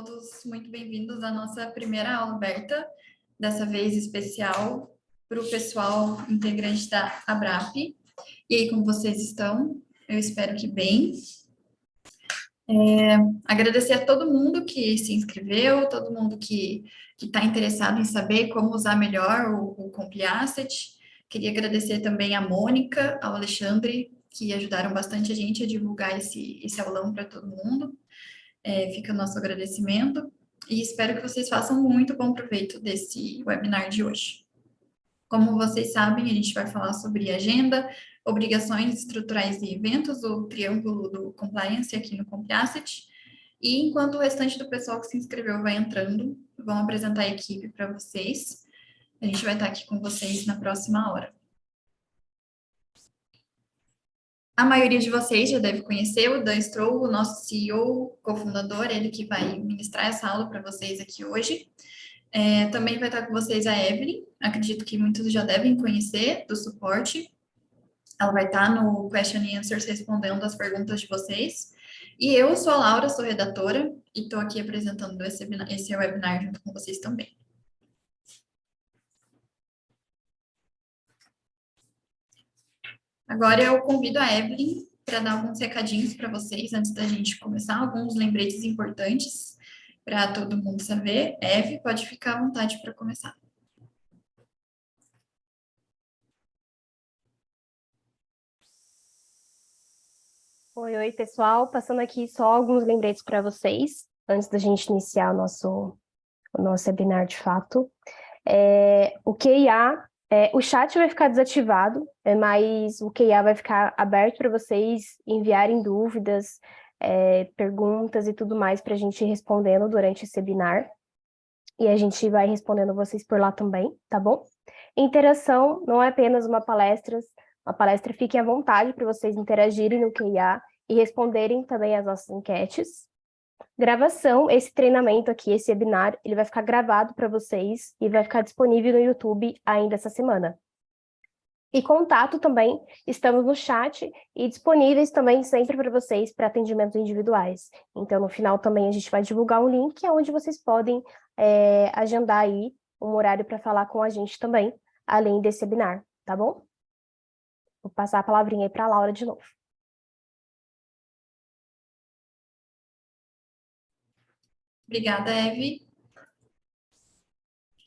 todos muito bem-vindos à nossa primeira aula aberta, dessa vez especial para o pessoal integrante da ABRAP. E aí, como vocês estão? Eu espero que bem. Agradecer a todo mundo que se inscreveu, todo mundo que está interessado em saber como usar melhor o Compli Asset. Queria agradecer também a Mônica, ao Alexandre, que ajudaram bastante a gente a divulgar esse aulão para todo mundo. Fica o nosso agradecimento e espero que vocês façam muito bom proveito desse webinar de hoje. Como vocês sabem, a gente vai falar sobre agenda, obrigações estruturais e eventos, o triângulo do compliance aqui no Compli Asset. E enquanto o restante do pessoal que se inscreveu vai entrando, vão apresentar a equipe para vocês. A gente vai estar aqui com vocês na próxima hora. A maioria de vocês já deve conhecer o Dan Stroll, o nosso CEO, cofundador, ele que vai ministrar essa aula para vocês aqui hoje. Também vai estar com vocês a Evelyn, acredito que muitos já devem conhecer, do suporte. Ela vai estar no Question and Answers respondendo as perguntas de vocês. E eu sou a Laura, sou redatora, e estou aqui apresentando esse webinar junto com vocês também. Agora eu convido a Evelyn para dar alguns recadinhos para vocês antes da gente começar, alguns lembretes importantes para todo mundo saber. Eve, pode ficar à vontade para começar. Oi, pessoal. Passando aqui só alguns lembretes para vocês, antes da gente iniciar o nosso webinar de fato. O QIA, o chat vai ficar desativado, mas o QIA vai ficar aberto para vocês enviarem dúvidas, perguntas e tudo mais para a gente ir respondendo durante esse webinar. E a gente vai respondendo vocês por lá também, tá bom? Interação não é apenas uma palestra, fiquem à vontade para vocês interagirem no QIA e responderem também as nossas enquetes. Gravação, esse treinamento aqui, esse webinar, ele vai ficar gravado para vocês e vai ficar disponível no YouTube ainda essa semana. E contato também, estamos no chat e disponíveis também sempre para vocês para atendimentos individuais. Então, no final também a gente vai divulgar um link onde vocês podem agendar aí um horário para falar com a gente também, além desse webinar, tá bom? Vou passar a palavrinha aí para a Laura de novo. Obrigada, Eve.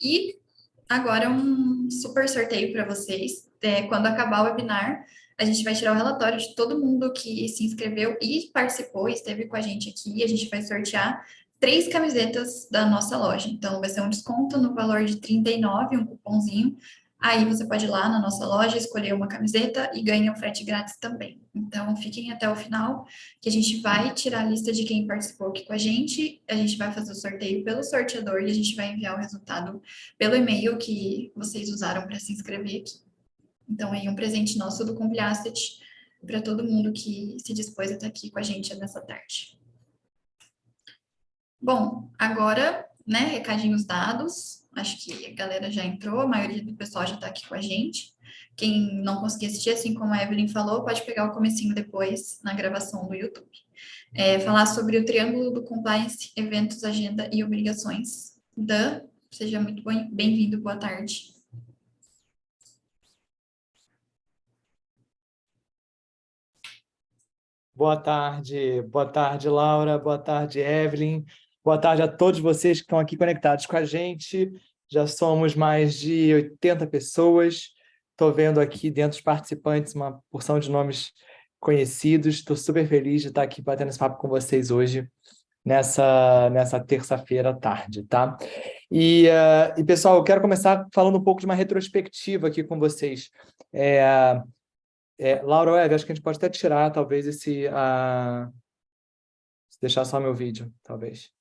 E agora um super sorteio para vocês. Quando acabar o webinar, a gente vai tirar o relatório de todo mundo que se inscreveu e participou, esteve com a gente aqui, e a gente vai sortear 3 camisetas da nossa loja. Então, vai ser um desconto no valor de R$39, um cupomzinho. Aí você pode ir lá na nossa loja, escolher uma camiseta e ganha um frete grátis também. Então, fiquem até o final, que a gente vai tirar a lista de quem participou aqui com a gente vai fazer o sorteio pelo sorteador e a gente vai enviar o resultado pelo e-mail que vocês usaram para se inscrever aqui. Então, aí um presente nosso do Compli Asset para todo mundo que se dispôs a estar aqui com a gente nessa tarde. Bom, agora, né, recadinhos dados. Acho que a galera já entrou, a maioria do pessoal já está aqui com a gente. Quem não conseguir assistir, assim como a Evelyn falou, pode pegar o comecinho depois na gravação do YouTube. Falar sobre o triângulo do compliance, eventos, agenda e obrigações. Dan, seja muito bem-vindo, boa tarde. Boa tarde, Laura, boa tarde, Evelyn, boa tarde a todos vocês que estão aqui conectados com a gente. Já somos mais de 80 pessoas, estou vendo aqui dentro dos participantes uma porção de nomes conhecidos, estou super feliz de estar aqui batendo esse papo com vocês hoje, nessa terça-feira à tarde, tá? E, pessoal, eu quero começar falando um pouco de uma retrospectiva aqui com vocês. Laura, acho que a gente pode até tirar, talvez, deixar só meu vídeo, talvez.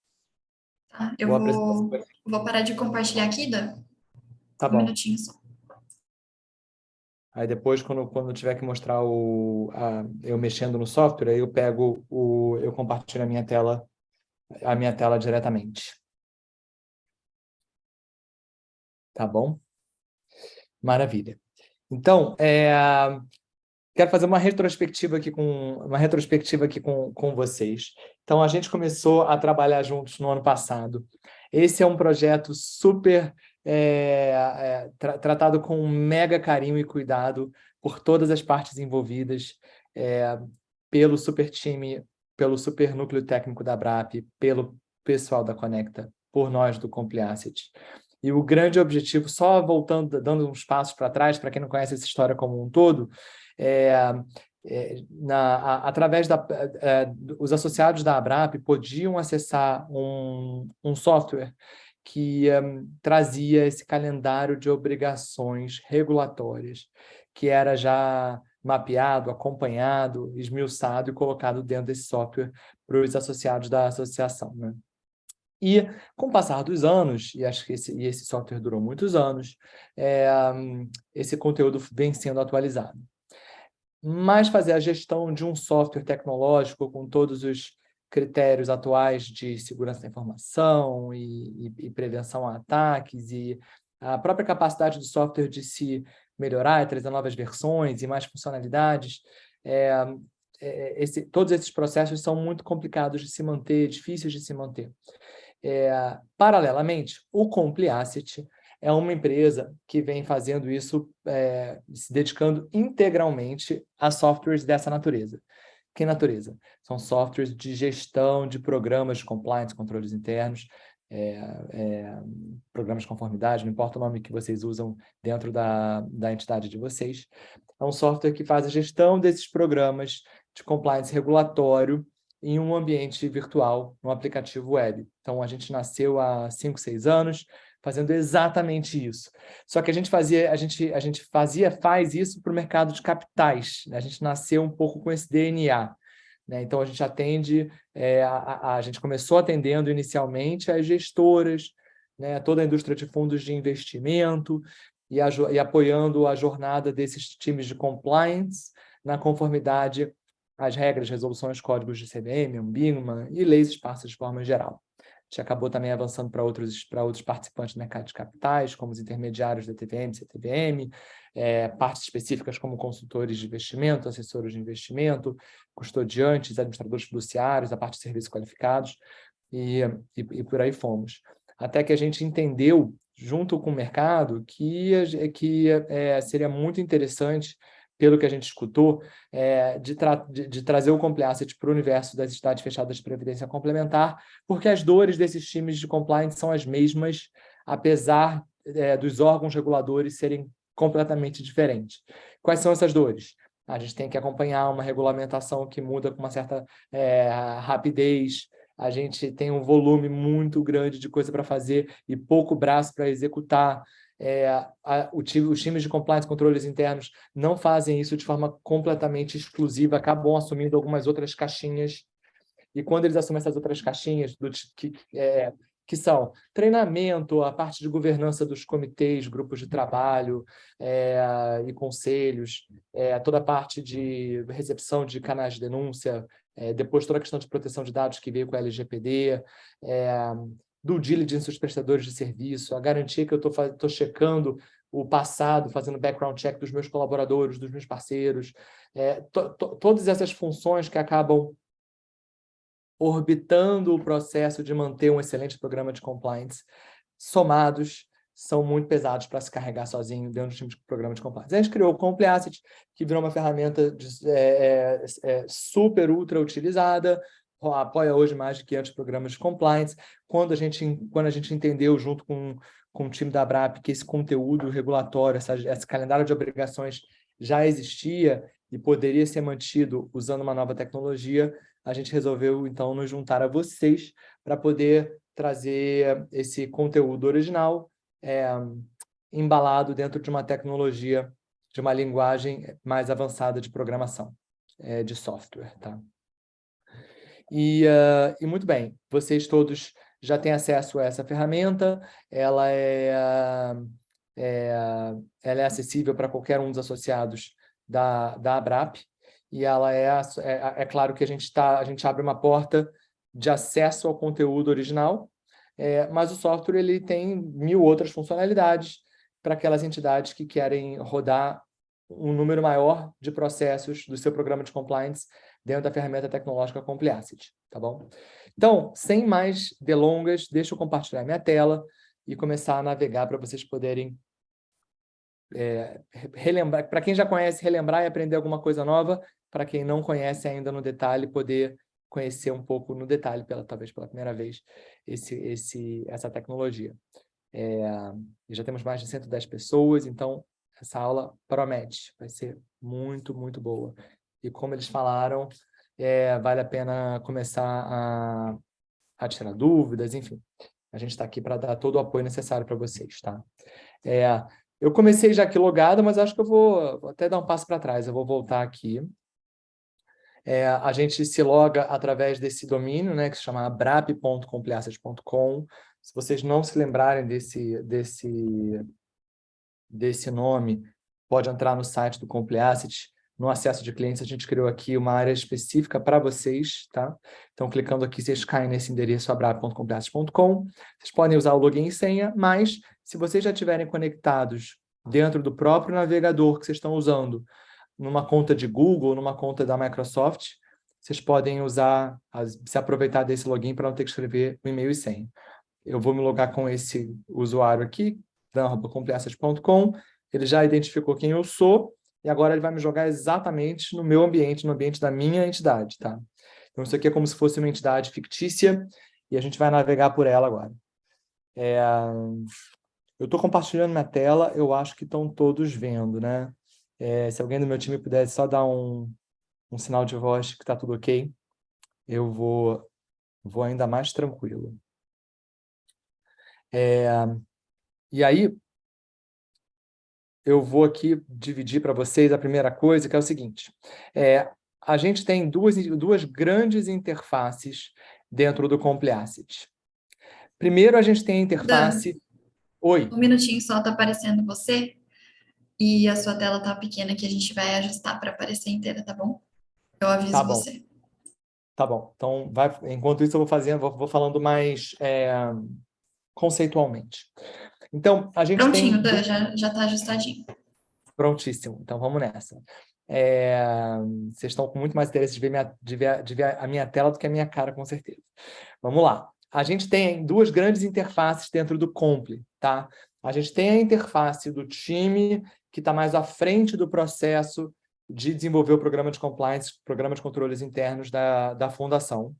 Tá, eu vou parar de compartilhar aqui, Dan. Tá Um bom. minutinho só. Aí depois, quando tiver que mostrar eu mexendo no software, aí eu compartilho a minha tela diretamente. Tá bom? Maravilha. Então, quero fazer uma retrospectiva aqui com vocês. Então, a gente começou a trabalhar juntos no ano passado. Esse é um projeto super tratado com um mega carinho e cuidado por todas as partes envolvidas, pelo super time, pelo super núcleo técnico da ABRAP, pelo pessoal da Conecta, por nós do Compliacity. E o grande objetivo, só voltando, dando uns passos para trás, para quem não conhece essa história como um todo, através os associados da ABRAP podiam acessar um software que trazia esse calendário de obrigações regulatórias, que era já mapeado, acompanhado, esmiuçado e colocado dentro desse software para os associados da associação, né? E, com o passar dos anos, e acho que esse software durou muitos anos, esse conteúdo vem sendo atualizado. Mas fazer a gestão de um software tecnológico com todos os critérios atuais de segurança da informação e prevenção a ataques e a própria capacidade do software de se melhorar e trazer novas versões e mais funcionalidades, todos esses processos são muito complicados de se manter, difíceis de se manter. Paralelamente, o Compliacity é uma empresa que vem fazendo isso, se dedicando integralmente a softwares dessa natureza. Que natureza? São softwares de gestão de programas de compliance, controles internos, programas de conformidade, não importa o nome que vocês usam dentro da entidade de vocês. É um software que faz a gestão desses programas de compliance regulatório em um ambiente virtual, no aplicativo web. Então, a gente nasceu há 5, 6 anos, fazendo exatamente isso. Só que a gente faz isso para o mercado de capitais, né? A gente nasceu um pouco com esse DNA, né? Então, a gente atende, a gente começou atendendo inicialmente as gestoras, né? Toda a indústria de fundos de investimento e apoiando a jornada desses times de compliance na conformidade às regras, resoluções, códigos de CVM, BINGMAN e leis esparsas de forma geral. A gente acabou também avançando para outros participantes do mercado de capitais, como os intermediários da TVM, CTVM, partes específicas como consultores de investimento, assessores de investimento, custodiantes, administradores fiduciários, a parte de serviços qualificados, e por aí fomos. Até que a gente entendeu, junto com o mercado, que seria muito interessante, pelo que a gente escutou, de trazer o Compliacity para o universo das entidades fechadas de previdência complementar, porque as dores desses times de compliance são as mesmas, apesar dos órgãos reguladores serem completamente diferentes. Quais são essas dores? A gente tem que acompanhar uma regulamentação que muda com uma certa rapidez, a gente tem um volume muito grande de coisa para fazer e pouco braço para executar. Os times de compliance, controles internos, não fazem isso de forma completamente exclusiva, acabam assumindo algumas outras caixinhas, e quando eles assumem essas outras caixinhas, que são treinamento, a parte de governança dos comitês, grupos de trabalho e conselhos, toda a parte de recepção de canais de denúncia, depois toda a questão de proteção de dados que veio com a LGPD, due diligence dos prestadores de serviço, a garantia que eu estou checando o passado, fazendo background check dos meus colaboradores, dos meus parceiros, todas essas funções que acabam orbitando o processo de manter um excelente programa de compliance, somados, são muito pesados para se carregar sozinho dentro do time de programa de compliance. A gente criou o Compliacity, que virou uma ferramenta super, ultra utilizada, apoia hoje mais de 500 programas de compliance. Quando a gente entendeu, junto com o time da ABRAP, que esse conteúdo regulatório, esse calendário de obrigações já existia e poderia ser mantido usando uma nova tecnologia, a gente resolveu, então, nos juntar a vocês para poder trazer esse conteúdo original embalado dentro de uma tecnologia, de uma linguagem mais avançada de programação, de software, tá? E muito bem, vocês todos já têm acesso a essa ferramenta, ela é acessível para qualquer um dos associados da ABRAP, e ela é claro que a gente abre uma porta de acesso ao conteúdo original, mas o software ele tem 1000 outras funcionalidades para aquelas entidades que querem rodar um número maior de processos do seu programa de compliance dentro da ferramenta tecnológica Compliacity, tá bom? Então, sem mais delongas, deixa eu compartilhar minha tela e começar a navegar para vocês poderem relembrar, para quem já conhece, relembrar e aprender alguma coisa nova, para quem não conhece ainda no detalhe, poder conhecer um pouco no detalhe, talvez pela primeira vez, essa tecnologia. Já temos mais de 110 pessoas, então essa aula promete, vai ser muito, muito boa. E como eles falaram, vale a pena começar a tirar dúvidas, enfim. A gente está aqui para dar todo o apoio necessário para vocês, tá? Eu comecei já aqui logado, mas acho que eu vou até dar um passo para trás. Eu vou voltar aqui. A gente se loga através desse domínio, né, que se chama brap.compliacity.com. Se vocês não se lembrarem desse nome, pode entrar no site do Compliacity. No acesso de clientes, a gente criou aqui uma área específica para vocês, tá? Então, clicando aqui, vocês caem nesse endereço, abrap.compliacity.com. Vocês podem usar o login e senha, mas se vocês já estiverem conectados dentro do próprio navegador que vocês estão usando, numa conta de Google, numa conta da Microsoft, vocês podem se aproveitar desse login para não ter que escrever o e-mail e senha. Eu vou me logar com esse usuário aqui, dan@compliacity.com. Ele já identificou quem eu sou, e agora ele vai me jogar exatamente no meu ambiente, no ambiente da minha entidade, tá? Então, isso aqui é como se fosse uma entidade fictícia, e a gente vai navegar por ela agora. Eu estou compartilhando minha tela, eu acho que estão todos vendo, né? Se alguém do meu time pudesse só dar um sinal de voz que está tudo ok, eu vou ainda mais tranquilo. E aí, eu vou aqui dividir para vocês a primeira coisa, que é o seguinte. A gente tem duas grandes interfaces dentro do Compliacity. Primeiro, a gente tem a interface... Oi. Um minutinho só, tá aparecendo você e a sua tela tá pequena que a gente vai ajustar para aparecer inteira, tá bom? Eu aviso você. Tá bom. Então, enquanto isso, eu vou falando mais conceitualmente. Então, a gente Prontinho, tem... Dan, já tá ajustadinho. Prontíssimo. Então, vamos nessa. Vocês estão com muito mais interesse de ver a minha tela do que a minha cara, com certeza. Vamos lá. A gente tem duas grandes interfaces dentro do Compli, tá? A gente tem a interface do time que está mais à frente do processo de desenvolver o programa de compliance, programa de controles internos da fundação.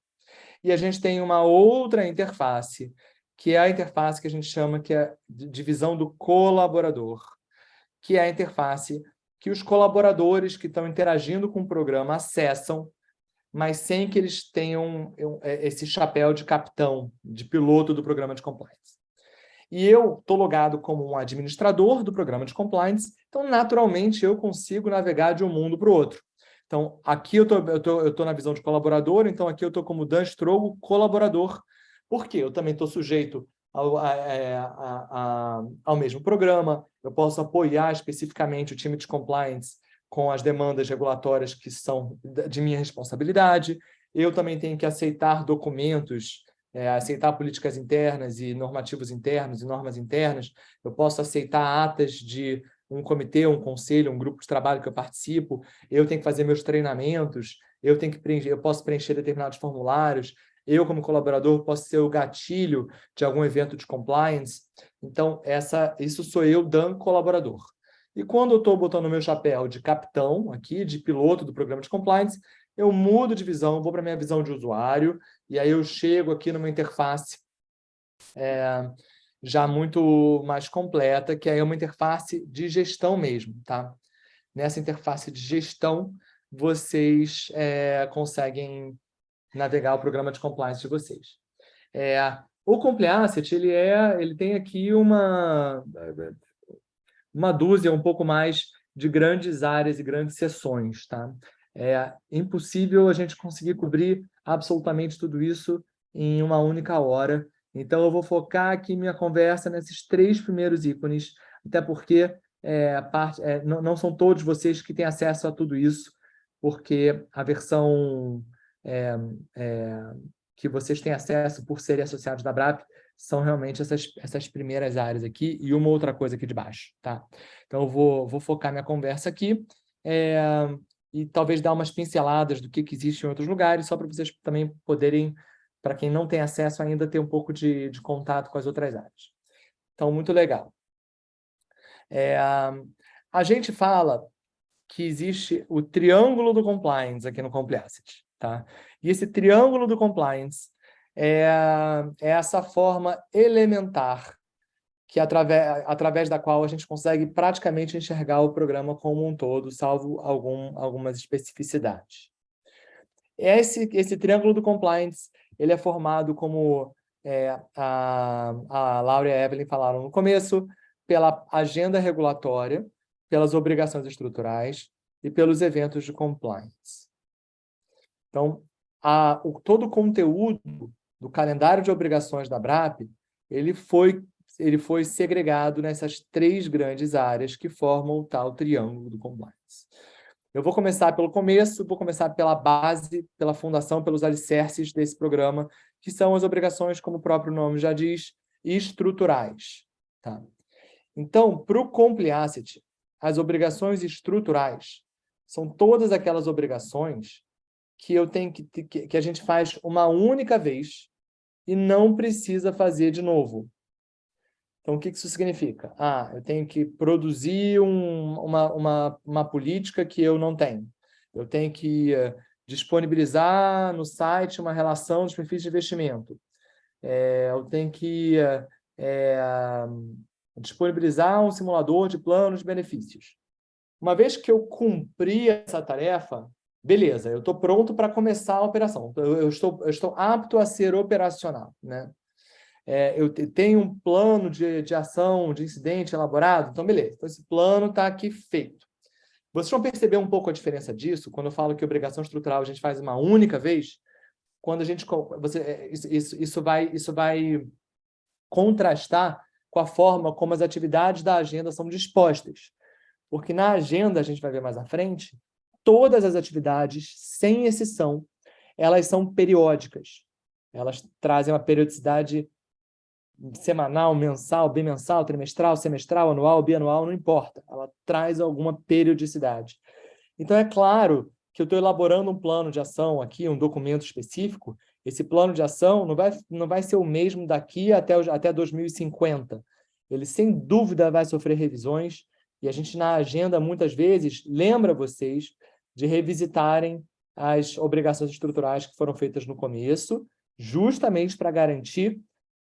E a gente tem uma outra interface, que é a interface que a gente chama que é de divisão do colaborador, que é a interface que os colaboradores que estão interagindo com o programa acessam, mas sem que eles tenham esse chapéu de capitão, de piloto do programa de compliance. E eu estou logado como um administrador do programa de compliance, então, naturalmente, eu consigo navegar de um mundo para o outro. Então, aqui eu tô na visão de colaborador, então aqui eu estou como Dan Strogo, colaborador. Por quê? Eu também estou sujeito ao mesmo programa, eu posso apoiar especificamente o time de compliance com as demandas regulatórias que são de minha responsabilidade, eu também tenho que aceitar documentos, aceitar políticas internas e normativos internos e normas internas, eu posso aceitar atas de um comitê, um conselho, um grupo de trabalho que eu participo, eu tenho que fazer meus treinamentos, eu posso preencher determinados formulários, eu, como colaborador, posso ser o gatilho de algum evento de compliance. Então, isso sou eu, Dan, colaborador. E quando eu estou botando o meu chapéu de capitão, aqui, de piloto do programa de compliance, eu mudo de visão, vou para a minha visão de usuário, e aí eu chego aqui numa interface já muito mais completa, que é uma interface de gestão mesmo, tá? Nessa interface de gestão, vocês conseguem navegar o programa de compliance de vocês. O Compliacity, ele tem aqui uma dúzia, um pouco mais, de grandes áreas e grandes seções, tá? É impossível a gente conseguir cobrir absolutamente tudo isso em uma única hora. Então, eu vou focar aqui minha conversa nesses 3 primeiros ícones, até porque não são todos vocês que têm acesso a tudo isso, porque a versão que vocês têm acesso por serem associados da BRAP são realmente essas primeiras áreas aqui e uma outra coisa aqui de baixo, tá? Então, eu vou focar minha conversa aqui e talvez dar umas pinceladas do que existe em outros lugares, só para vocês também poderem, para quem não tem acesso ainda, ter um pouco de contato com as outras áreas. Então, muito legal. A gente fala que existe o triângulo do compliance aqui no Complacity, tá? E esse triângulo do compliance é essa forma elementar que através da qual a gente consegue praticamente enxergar o programa como um todo, salvo algumas especificidades. Esse triângulo do compliance, ele é formado, como a Laura e a Evelyn falaram no começo, pela agenda regulatória, pelas obrigações estruturais e pelos eventos de compliance. Então, todo o conteúdo do calendário de obrigações da BRAP, ele foi segregado nessas 3 grandes áreas que formam o tal triângulo do compliance. Eu vou começar pelo começo, vou começar pela base, pela fundação, pelos alicerces desse programa, que são as obrigações, como o próprio nome já diz, estruturais. Tá? Então, para o Complacity, as obrigações estruturais são todas aquelas obrigações que que a gente faz uma única vez e não precisa fazer de novo. Então, o que isso significa? Eu tenho que produzir uma política que eu não tenho. Eu tenho que disponibilizar no site uma relação dos perfis de investimento. Eu tenho que disponibilizar um simulador de planos de benefícios. Uma vez que eu cumpri essa tarefa, beleza, eu estou pronto para começar a operação. Eu estou apto a ser operacional, né? Eu tenho um plano de ação, de incidente elaborado, então beleza, então esse plano está aqui feito. Vocês vão perceber um pouco a diferença disso, quando eu falo que obrigação estrutural a gente faz uma única vez, quando a gente... Isso vai contrastar com a forma como as atividades da agenda são dispostas. Porque na agenda, a gente vai ver mais à frente, todas as atividades, sem exceção, elas são periódicas. Elas trazem uma periodicidade semanal, mensal, bimensal, trimestral, semestral, anual, bianual, não importa. Ela traz alguma periodicidade. Então, é claro que eu estou elaborando um plano de ação aqui, um documento específico. Esse plano de ação não vai ser o mesmo daqui até 2050. Ele, sem dúvida, vai sofrer revisões. E a gente, na agenda, muitas vezes, lembra vocês de revisitarem as obrigações estruturais que foram feitas no começo, justamente para garantir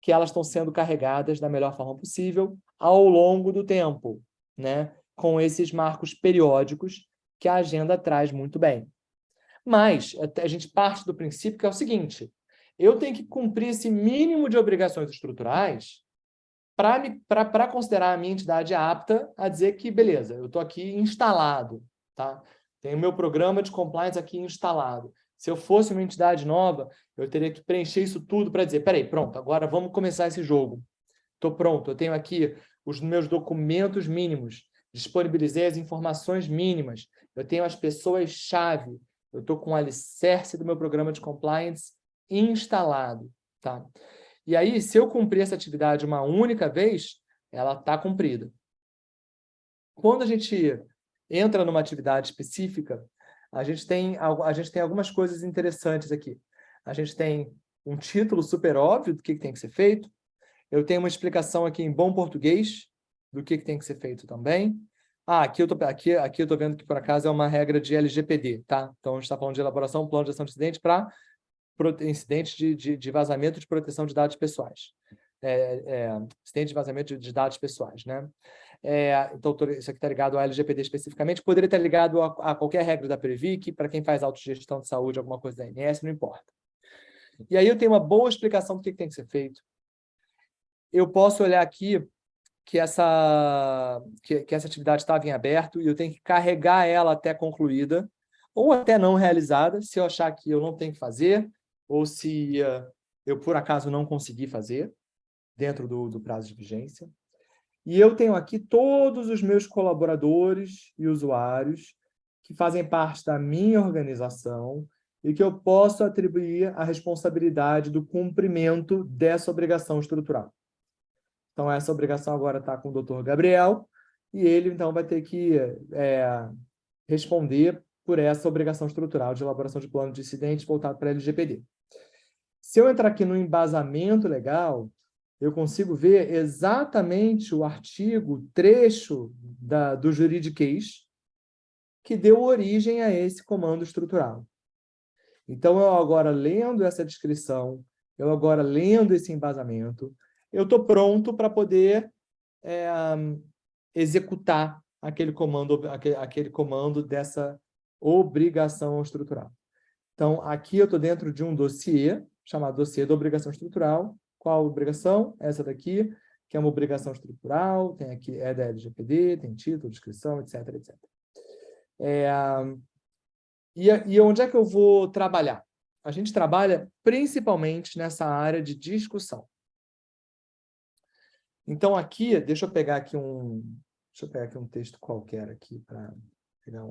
que elas estão sendo carregadas da melhor forma possível ao longo do tempo, né? Com esses marcos periódicos que a agenda traz muito bem. Mas a gente parte do princípio que é o seguinte: eu tenho que cumprir esse mínimo de obrigações estruturais para considerar a minha entidade apta a dizer que, beleza, eu estou aqui instalado, tá? Tenho o meu programa de compliance aqui instalado. Se eu fosse uma entidade nova, eu teria que preencher isso tudo para dizer, peraí, pronto, agora vamos começar esse jogo. Estou pronto, eu tenho aqui os meus documentos mínimos, disponibilizei as informações mínimas, eu tenho as pessoas-chave, eu estou com o alicerce do meu programa de compliance instalado, tá? E aí, se eu cumprir essa atividade uma única vez, ela está cumprida. Quando a gente entra numa atividade específica, a gente tem algumas coisas interessantes aqui. A gente tem um título super óbvio do que tem que ser feito. Eu tenho uma explicação aqui em bom português do que tem que ser feito também. Aqui eu tô vendo que, por acaso, é uma regra de LGPD, tá? Então, a gente está falando de elaboração, plano de ação de incidente para incidentes de vazamento de proteção de dados pessoais. Incidente de vazamento de dados pessoais, né? Então, isso aqui está ligado ao LGPD especificamente, poderia estar ligado a qualquer regra da Previc, para quem faz autogestão de saúde, alguma coisa da ANS, não importa. E aí eu tenho uma boa explicação do que tem que ser feito. Eu posso olhar aqui que essa atividade estava em aberto e eu tenho que carregar ela até concluída, ou até não realizada, se eu achar que eu não tenho que fazer, ou se eu, por acaso, não conseguir fazer, dentro do prazo de vigência. E eu tenho aqui todos os meus colaboradores e usuários que fazem parte da minha organização e que eu posso atribuir a responsabilidade do cumprimento dessa obrigação estrutural. Então, essa obrigação agora está com o Dr. Gabriel, e ele, então, vai ter que responder por essa obrigação estrutural de elaboração de plano de incidentes voltado para a LGPD. Se eu entrar aqui no embasamento legal, eu consigo ver exatamente o artigo, o trecho do juridiquês que deu origem a esse comando estrutural. Então, eu agora lendo essa descrição, eu agora lendo esse embasamento, eu estou pronto para poder executar aquele comando dessa obrigação estrutural. Então, aqui eu estou dentro de um dossiê, chamado dossiê da obrigação estrutural. Qual obrigação? Essa daqui, que é uma obrigação estrutural, tem aqui, é da LGPD, tem título, descrição, etc, etc. E onde é que eu vou trabalhar? A gente trabalha principalmente nessa área de discussão. Então, aqui, deixa eu pegar aqui um texto qualquer aqui para pegar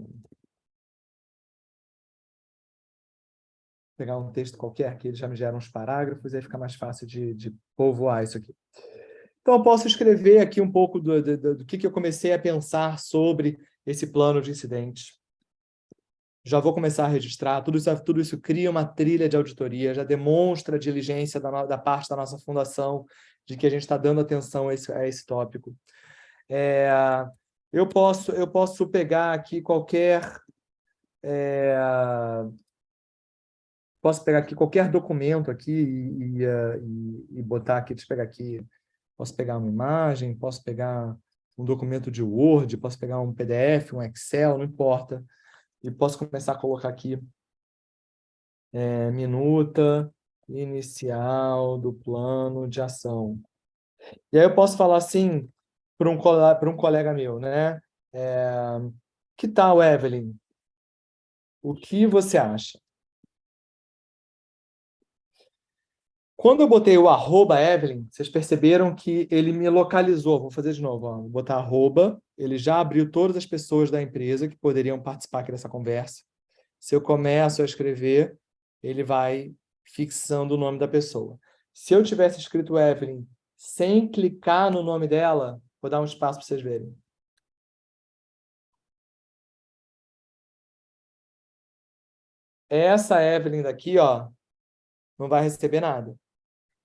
um texto qualquer, que ele já me gera uns parágrafos, aí fica mais fácil de povoar isso aqui. Então, eu posso escrever aqui um pouco do que eu comecei a pensar sobre esse plano de incidentes. Já vou começar a registrar, tudo isso cria uma trilha de auditoria, já demonstra a diligência da parte da nossa fundação, de que a gente está dando atenção a esse tópico. Eu posso pegar aqui qualquer documento aqui e botar aqui, deixa eu pegar aqui, posso pegar uma imagem, posso pegar um documento de Word, posso pegar um PDF, um Excel, não importa. E posso começar a colocar aqui minuta inicial do plano de ação. E aí eu posso falar assim para um colega meu, né? Que tal, Evelyn? O que você acha? Quando eu botei o @Evelyn, vocês perceberam que ele me localizou. Vou fazer de novo. Ó. Vou botar @, ele já abriu todas as pessoas da empresa que poderiam participar aqui dessa conversa. Se eu começo a escrever, ele vai fixando o nome da pessoa. Se eu tivesse escrito Evelyn sem clicar no nome dela, vou dar um espaço para vocês verem. Essa Evelyn daqui, ó, não vai receber nada.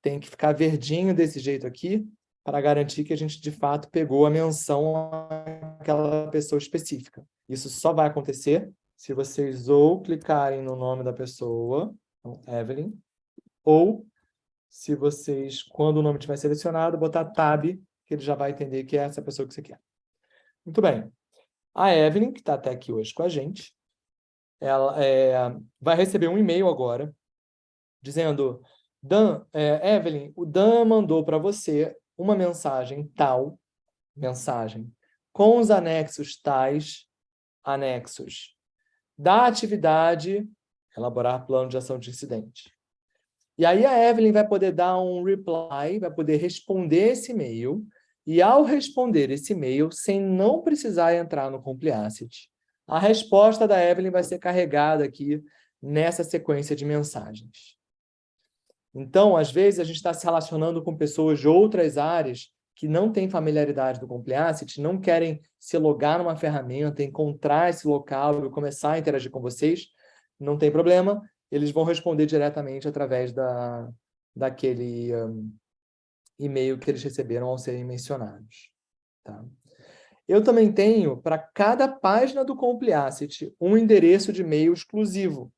Tem que ficar verdinho desse jeito aqui para garantir que a gente, de fato, pegou a menção àquela pessoa específica. Isso só vai acontecer se vocês ou clicarem no nome da pessoa, então, Evelyn, ou se vocês, quando o nome estiver selecionado, botar tab, que ele já vai entender que é essa pessoa que você quer. Muito bem. A Evelyn, que está até aqui hoje com a gente, ela vai receber um e-mail agora, dizendo, Evelyn, o Dan mandou para você uma mensagem tal, com os anexos tais, anexos da atividade, elaborar plano de ação de incidente. E aí a Evelyn vai poder dar um reply, vai poder responder esse e-mail, e ao responder esse e-mail, sem não precisar entrar no Compliacity, a resposta da Evelyn vai ser carregada aqui nessa sequência de mensagens. Então, às vezes, a gente está se relacionando com pessoas de outras áreas que não têm familiaridade do Compliacity, não querem se logar numa ferramenta, encontrar esse local e começar a interagir com vocês, não tem problema, eles vão responder diretamente através daquele e-mail que eles receberam ao serem mencionados. Tá? Eu também tenho, para cada página do Compliacity, um endereço de e-mail exclusivo.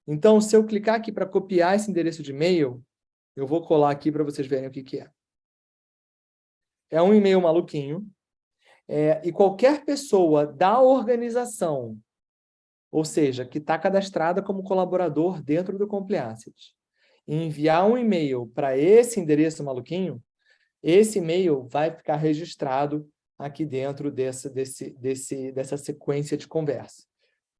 Então, se eu clicar aqui para copiar esse endereço de e-mail, eu vou colar aqui para vocês verem o que é. É um e-mail maluquinho, e qualquer pessoa da organização, ou seja, que está cadastrada como colaborador dentro do Compliacity, e enviar um e-mail para esse endereço maluquinho, esse e-mail vai ficar registrado aqui dentro dessa sequência de conversa.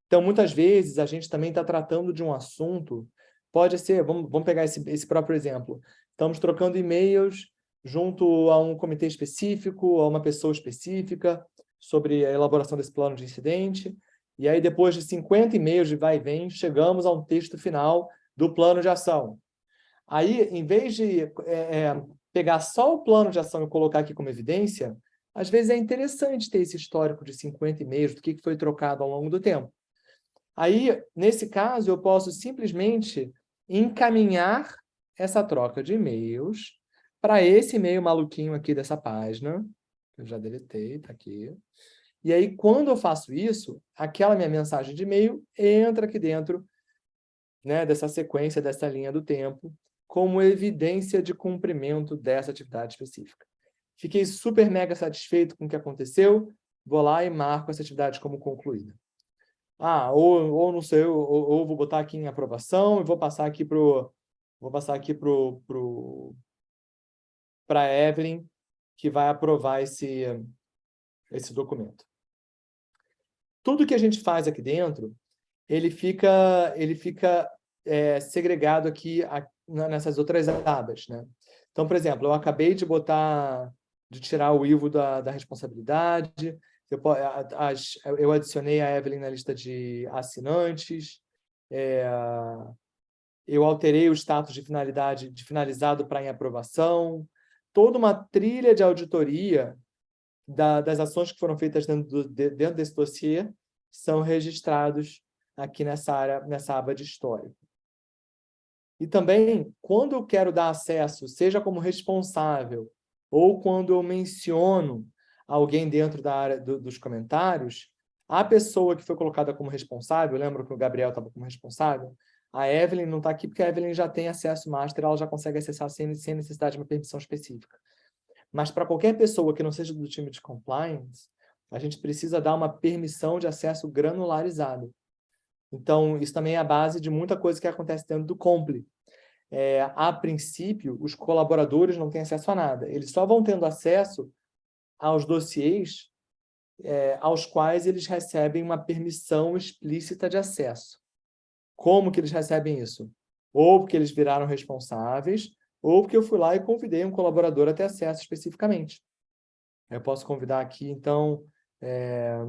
Então, muitas vezes, a gente também está tratando de um assunto, pode ser, vamos pegar esse próprio exemplo, estamos trocando e-mails junto a um comitê específico, a uma pessoa específica, sobre a elaboração desse plano de incidente, E aí, depois de 50 e-mails de vai e vem, chegamos a um texto final do plano de ação. Aí, em vez de pegar só o plano de ação e colocar aqui como evidência, às vezes é interessante ter esse histórico de 50 e-mails, do que foi trocado ao longo do tempo. Aí, nesse caso, eu posso simplesmente encaminhar essa troca de e-mails para esse e-mail maluquinho aqui dessa página, que eu já deletei, está aqui. E aí, quando eu faço isso, aquela minha mensagem de e-mail entra aqui dentro, né, dessa sequência, dessa linha do tempo, como evidência de cumprimento dessa atividade específica. Fiquei super mega satisfeito com o que aconteceu, vou lá e marco essa atividade como concluída. Ou não sei, ou vou botar aqui em aprovação e vou passar aqui para a Evelyn, que vai aprovar esse documento. Tudo que a gente faz aqui dentro, ele fica segregado aqui nessas outras abas, né? Então, por exemplo, eu acabei de tirar o Ivo da responsabilidade, eu adicionei a Evelyn na lista de assinantes, eu alterei o status de finalizado para em aprovação, toda uma trilha de auditoria das ações que foram feitas dentro desse dossiê são registrados aqui nessa aba de histórico. E também, quando eu quero dar acesso, seja como responsável, ou quando eu menciono alguém dentro da área dos comentários, a pessoa que foi colocada como responsável, lembra que o Gabriel estava como responsável? A Evelyn não está aqui porque a Evelyn já tem acesso master, ela já consegue acessar sem necessidade de uma permissão específica. Mas para qualquer pessoa que não seja do time de compliance, a gente precisa dar uma permissão de acesso granularizado. Então, isso também é a base de muita coisa que acontece dentro do Compli. A princípio, os colaboradores não têm acesso a nada. Eles só vão tendo acesso aos dossiês aos quais eles recebem uma permissão explícita de acesso. Como que eles recebem isso? Ou porque eles viraram responsáveis, ou porque eu fui lá e convidei um colaborador a ter acesso especificamente. Eu posso convidar aqui, então,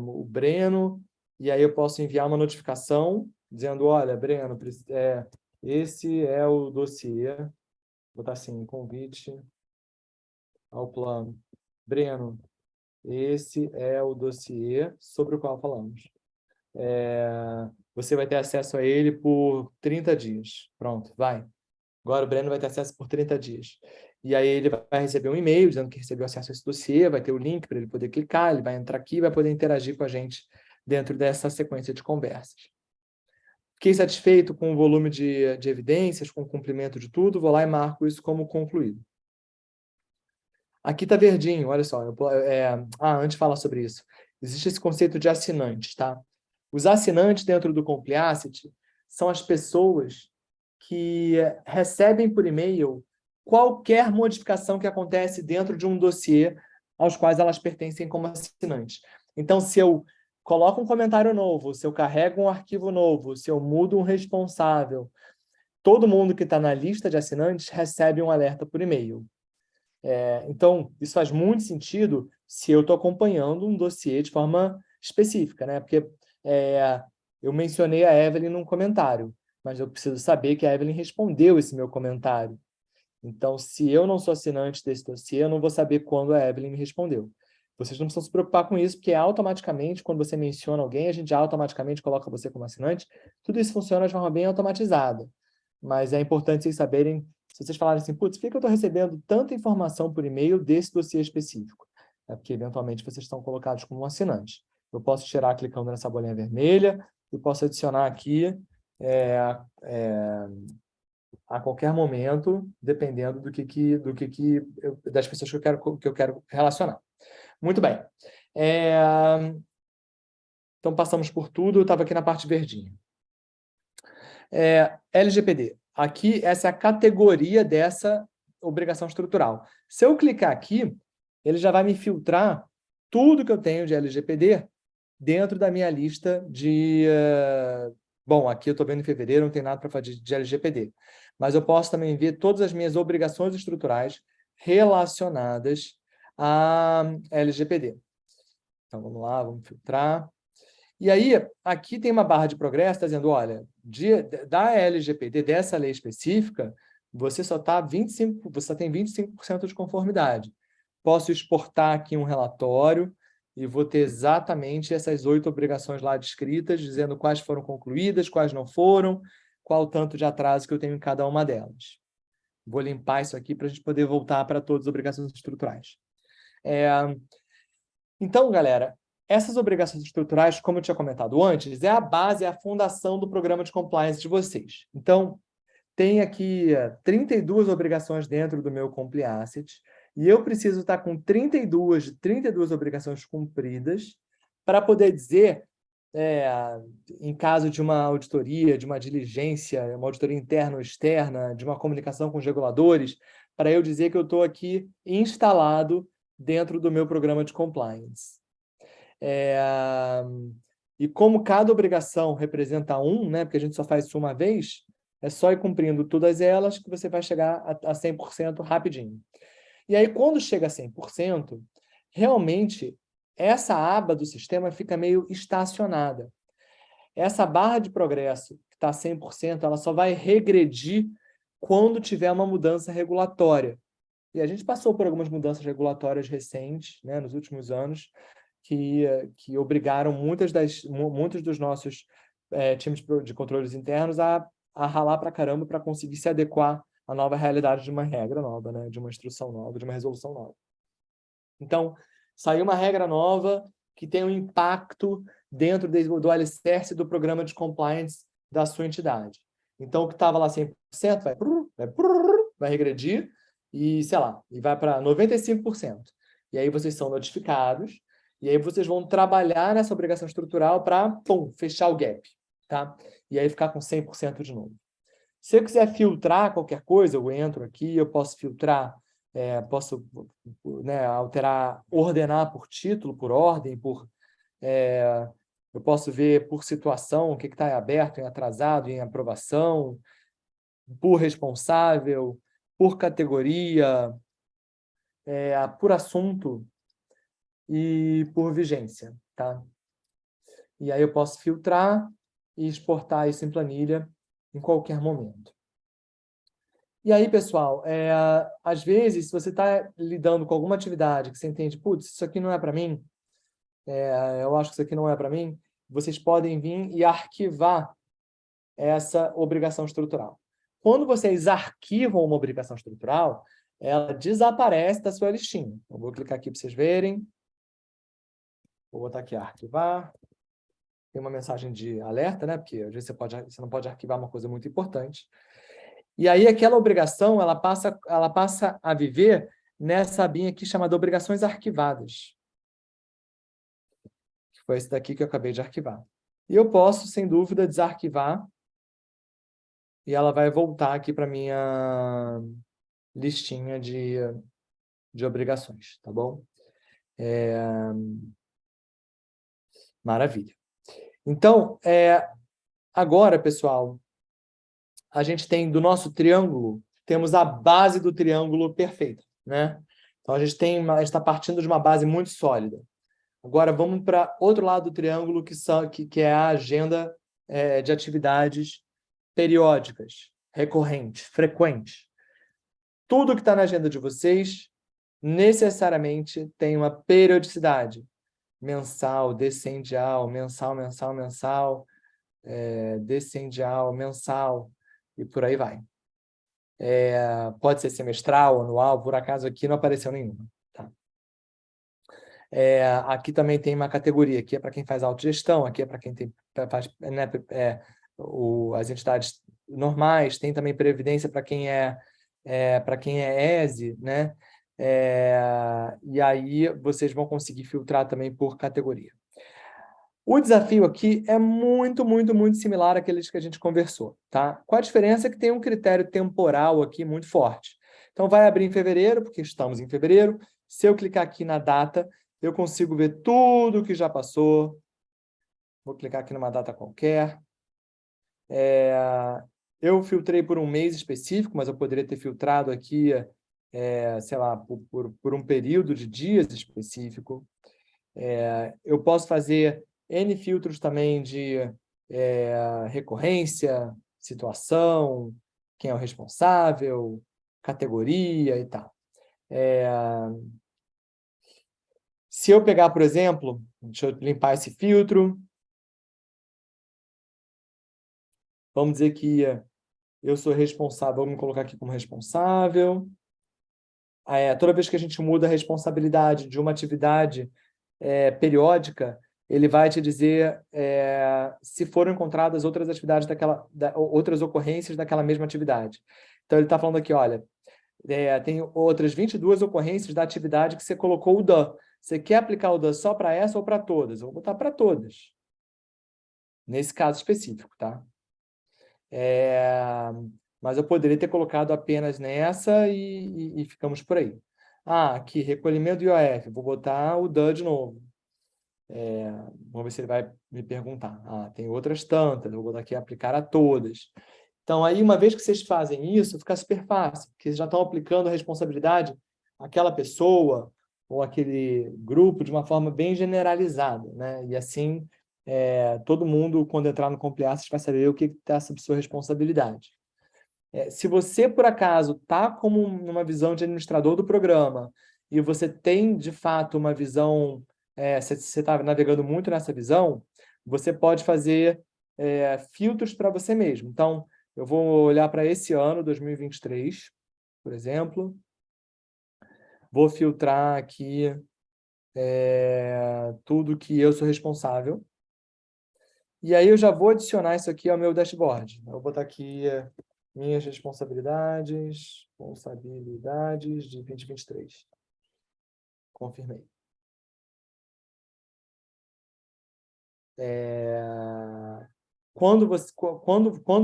o Breno, e aí eu posso enviar uma notificação dizendo, olha, Breno, esse é o dossiê, vou botar assim, convite ao plano. Breno, esse é o dossiê sobre o qual falamos. Você vai ter acesso a ele por 30 dias. Pronto, vai. Agora o Breno vai ter acesso por 30 dias. E aí ele vai receber um e-mail dizendo que recebeu acesso a esse dossiê, vai ter o link para ele poder clicar, ele vai entrar aqui e vai poder interagir com a gente dentro dessa sequência de conversas. Fiquei satisfeito com o volume de evidências, com o cumprimento de tudo, vou lá e marco isso como concluído. Aqui está verdinho, olha só. Antes de falar sobre isso, existe esse conceito de assinantes, tá? Os assinantes dentro do Compliacity são as pessoas que recebem por e-mail qualquer modificação que acontece dentro de um dossiê aos quais elas pertencem como assinantes. Então, se eu coloco um comentário novo, se eu carrego um arquivo novo, se eu mudo um responsável, todo mundo que está na lista de assinantes recebe um alerta por e-mail. Então, isso faz muito sentido se eu estou acompanhando um dossiê de forma específica, né? Porque eu mencionei a Evelyn num comentário, mas eu preciso saber que a Evelyn respondeu esse meu comentário. Então, se eu não sou assinante desse dossiê, eu não vou saber quando a Evelyn me respondeu. Vocês não precisam se preocupar com isso, porque automaticamente, quando você menciona alguém, a gente já automaticamente coloca você como assinante. Tudo isso funciona de forma bem automatizada. Mas é importante vocês saberem, se vocês falarem assim, putz, por que eu estou recebendo tanta informação por e-mail desse dossiê específico? É porque, eventualmente, vocês estão colocados como assinante. Eu posso tirar clicando nessa bolinha vermelha e posso adicionar aqui a qualquer momento, dependendo das pessoas que eu quero relacionar. Muito bem. Então, passamos por tudo. Eu estava aqui na parte verdinha. LGPD. Aqui, essa é a categoria dessa obrigação estrutural. Se eu clicar aqui, ele já vai me filtrar tudo que eu tenho de LGPD dentro da minha lista de... Bom, aqui eu estou vendo em fevereiro, não tem nada para fazer de LGPD. Mas eu posso também ver todas as minhas obrigações estruturais relacionadas a LGPD. Então, vamos lá, vamos filtrar. E aí, aqui tem uma barra de progresso, está dizendo, olha, da LGPD, dessa lei específica, você só tem 25% de conformidade. Posso exportar aqui um relatório e vou ter exatamente essas 8 obrigações lá descritas, dizendo quais foram concluídas, quais não foram, qual o tanto de atraso que eu tenho em cada uma delas. Vou limpar isso aqui para a gente poder voltar para todas as obrigações estruturais. Então, galera, essas obrigações estruturais, como eu tinha comentado antes, é a base, é a fundação do programa de compliance de vocês. Então, tem aqui 32 obrigações dentro do meu Compli Asset, e eu preciso estar com 32 obrigações cumpridas para poder dizer, em caso de uma auditoria, de uma diligência, uma auditoria interna ou externa, de uma comunicação com os reguladores, para eu dizer que eu estou aqui instalado dentro do meu programa de compliance. E como cada obrigação representa né, porque a gente só faz isso uma vez, é só ir cumprindo todas elas que você vai chegar a 100% rapidinho. E aí, quando chega a 100%, realmente, essa aba do sistema fica meio estacionada. Essa barra de progresso, que está 100%, ela só vai regredir quando tiver uma mudança regulatória. E a gente passou por algumas mudanças regulatórias recentes, né, nos últimos anos, que obrigaram muitos dos nossos times de controles internos a ralar para caramba para conseguir se adequar à nova realidade de uma regra nova, né, de uma instrução nova, de uma resolução nova. Então, saiu uma regra nova que tem um impacto dentro do alicerce do programa de compliance da sua entidade. Então, o que estava lá 100% vai regredir e, sei lá, e vai para 95%. E aí vocês são notificados, e aí vocês vão trabalhar nessa obrigação estrutural para, fechar o gap, tá? E aí ficar com 100% de novo. Se eu quiser filtrar qualquer coisa, eu entro aqui, eu posso filtrar, posso, né, alterar, ordenar por título, por ordem, eu posso ver por situação o que está em aberto, em atrasado, em aprovação, por responsável, por categoria, por assunto e por vigência, tá? E aí eu posso filtrar e exportar isso em planilha em qualquer momento. E aí, pessoal, às vezes, se você está lidando com alguma atividade que você entende, putz, isso aqui não é para mim, eu acho que isso aqui não é para mim, vocês podem vir e arquivar essa obrigação estrutural. Quando vocês arquivam uma obrigação estrutural, ela desaparece da sua listinha. Eu vou clicar aqui para vocês verem. Vou botar aqui arquivar. Tem uma mensagem de alerta, né? Porque às vezes você não pode arquivar uma coisa muito importante. E aí aquela obrigação, ela passa a viver nessa abinha aqui chamada obrigações arquivadas. Que foi esse daqui que eu acabei de arquivar. E eu posso, sem dúvida, desarquivar e ela vai voltar aqui para a minha listinha de obrigações, tá bom? Maravilha. Então, agora, pessoal, a gente tem do nosso triângulo, temos a base do triângulo perfeita, né? Então, a gente está partindo de uma base muito sólida. Agora, vamos para outro lado do triângulo, que é a agenda de atividades periódicas, recorrentes, frequentes. Tudo que está na agenda de vocês necessariamente tem uma periodicidade. Mensal, decendial, mensal, decendial, mensal, e por aí vai. Pode ser semestral, anual, por acaso aqui não apareceu nenhuma. Tá? Aqui também tem uma categoria, aqui é para quem faz autogestão, aqui é para quem faz, né, as entidades normais, tem também previdência para quem é ESE, né? E aí vocês vão conseguir filtrar também por categoria. O desafio aqui é muito, muito, muito similar àqueles que a gente conversou, tá? Qual a diferença? É que tem um critério temporal aqui muito forte. Então, vai abrir em fevereiro, porque estamos em fevereiro. Se eu clicar aqui na data, eu consigo ver tudo que já passou. Vou clicar aqui numa data qualquer. Eu filtrei por um mês específico, mas eu poderia ter filtrado aqui, sei lá, por um período de dias específico. Eu posso fazer N filtros também de recorrência, situação, quem é o responsável, categoria e tal. Se eu pegar, por exemplo, deixa eu limpar esse filtro. Vamos dizer que eu sou responsável, vamos me colocar aqui como responsável. Toda vez que a gente muda a responsabilidade de uma atividade periódica, ele vai te dizer se foram encontradas outras atividades outras ocorrências daquela mesma atividade. Então, ele está falando aqui, olha, tem outras 22 ocorrências da atividade que você colocou o DAN. Você quer aplicar o DAN só para essa ou para todas? Eu vou botar para todas. Nesse caso específico, tá? Mas eu poderia ter colocado apenas nessa e ficamos por aí. Aqui, recolhimento do IOF. Vou botar o DAN de novo. Vamos ver se ele vai me perguntar. Tem outras tantas, eu vou botar aqui aplicar a todas. Então, aí, uma vez que vocês fazem isso, fica super fácil, porque vocês já estão aplicando a responsabilidade àquela pessoa ou àquele grupo de uma forma bem generalizada, né? E assim, todo mundo, quando entrar no Compliance, vai saber o que está sob sua responsabilidade. Se você, por acaso, está como numa visão de administrador do programa e você tem, de fato, uma visão, você está navegando muito nessa visão, você pode fazer filtros para você mesmo. Então, eu vou olhar para esse ano, 2023, por exemplo. Vou filtrar aqui tudo que eu sou responsável. E aí eu já vou adicionar isso aqui ao meu dashboard. Eu vou botar aqui minhas responsabilidades de 2023. Confirmei. Quando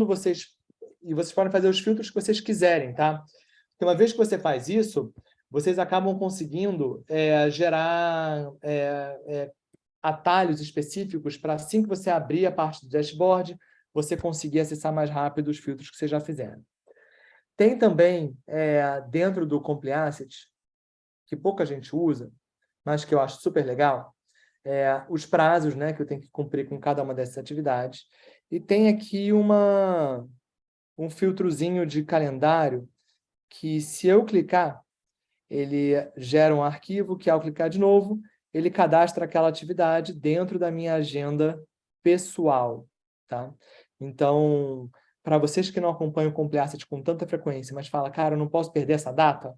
vocês... E vocês podem fazer os filtros que vocês quiserem, tá? Porque uma vez que você faz isso, vocês acabam conseguindo gerar atalhos específicos para, assim que você abrir a parte do dashboard, você conseguir acessar mais rápido os filtros que vocês já fizeram. Tem também, dentro do Compliance, que pouca gente usa, mas que eu acho super legal, os prazos, né, que eu tenho que cumprir com cada uma dessas atividades. E tem aqui um filtrozinho de calendário que, se eu clicar, ele gera um arquivo que, ao clicar de novo, ele cadastra aquela atividade dentro da minha agenda pessoal, tá? Então, para vocês que não acompanham o Compliance com tanta frequência, mas fala, cara, eu não posso perder essa data,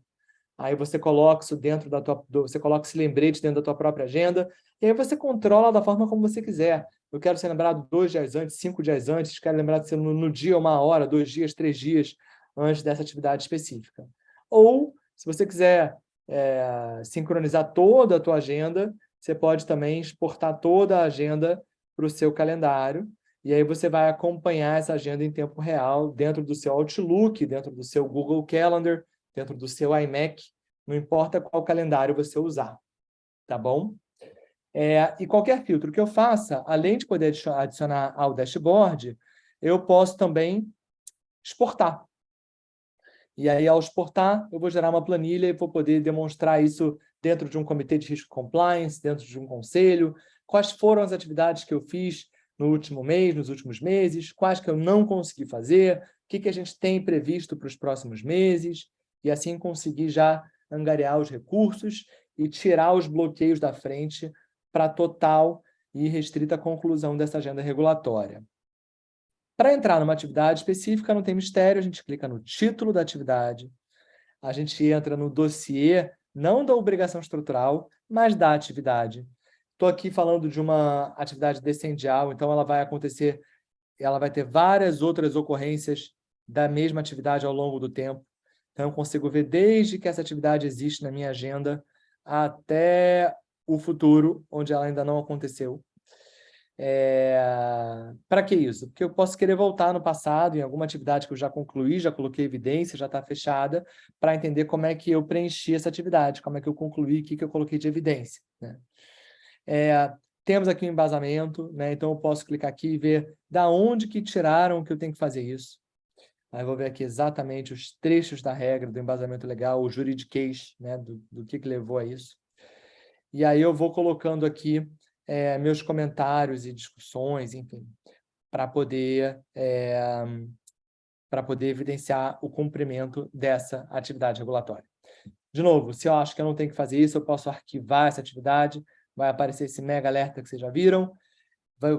aí você coloca isso dentro você coloca esse lembrete dentro da tua própria agenda, e aí você controla da forma como você quiser. Eu quero ser lembrado 2 dias antes, 5 dias antes, quero lembrar de ser no dia, 1 hora, 2 dias, 3 dias antes dessa atividade específica. Ou, se você quiser sincronizar toda a tua agenda, você pode também exportar toda a agenda para o seu calendário, e aí você vai acompanhar essa agenda em tempo real dentro do seu Outlook, dentro do seu Google Calendar, dentro do seu iMac, não importa qual calendário você usar, tá bom? E qualquer filtro que eu faça, além de poder adicionar ao dashboard, eu posso também exportar. E aí, ao exportar, eu vou gerar uma planilha e vou poder demonstrar isso dentro de um comitê de risco compliance, dentro de um conselho, quais foram as atividades que eu fiz no último mês, nos últimos meses, quais que eu não consegui fazer, o que a gente tem previsto para os próximos meses, e assim conseguir já angariar os recursos e tirar os bloqueios da frente para total e restrita conclusão dessa agenda regulatória. Para entrar numa atividade específica, não tem mistério, a gente clica no título da atividade, a gente entra no dossiê, não da obrigação estrutural, mas da atividade. Estou aqui falando de uma atividade descendial, então ela vai acontecer, ela vai ter várias outras ocorrências da mesma atividade ao longo do tempo. Então, eu consigo ver desde que essa atividade existe na minha agenda até o futuro, onde ela ainda não aconteceu. Para que isso? Porque eu posso querer voltar no passado, em alguma atividade que eu já concluí, já coloquei evidência, já está fechada, para entender como é que eu preenchi essa atividade, como é que eu concluí, o que eu coloquei de evidência, né? Temos aqui um embasamento, né? Então eu posso clicar aqui e ver da onde que tiraram que eu tenho que fazer isso. Aí eu vou ver aqui exatamente os trechos da regra, do embasamento legal, o juridiquês, né? Do que levou a isso. E aí eu vou colocando aqui meus comentários e discussões, enfim, para poder evidenciar o cumprimento dessa atividade regulatória. De novo, se eu acho que eu não tenho que fazer isso, eu posso arquivar essa atividade, vai aparecer esse mega alerta que vocês já viram,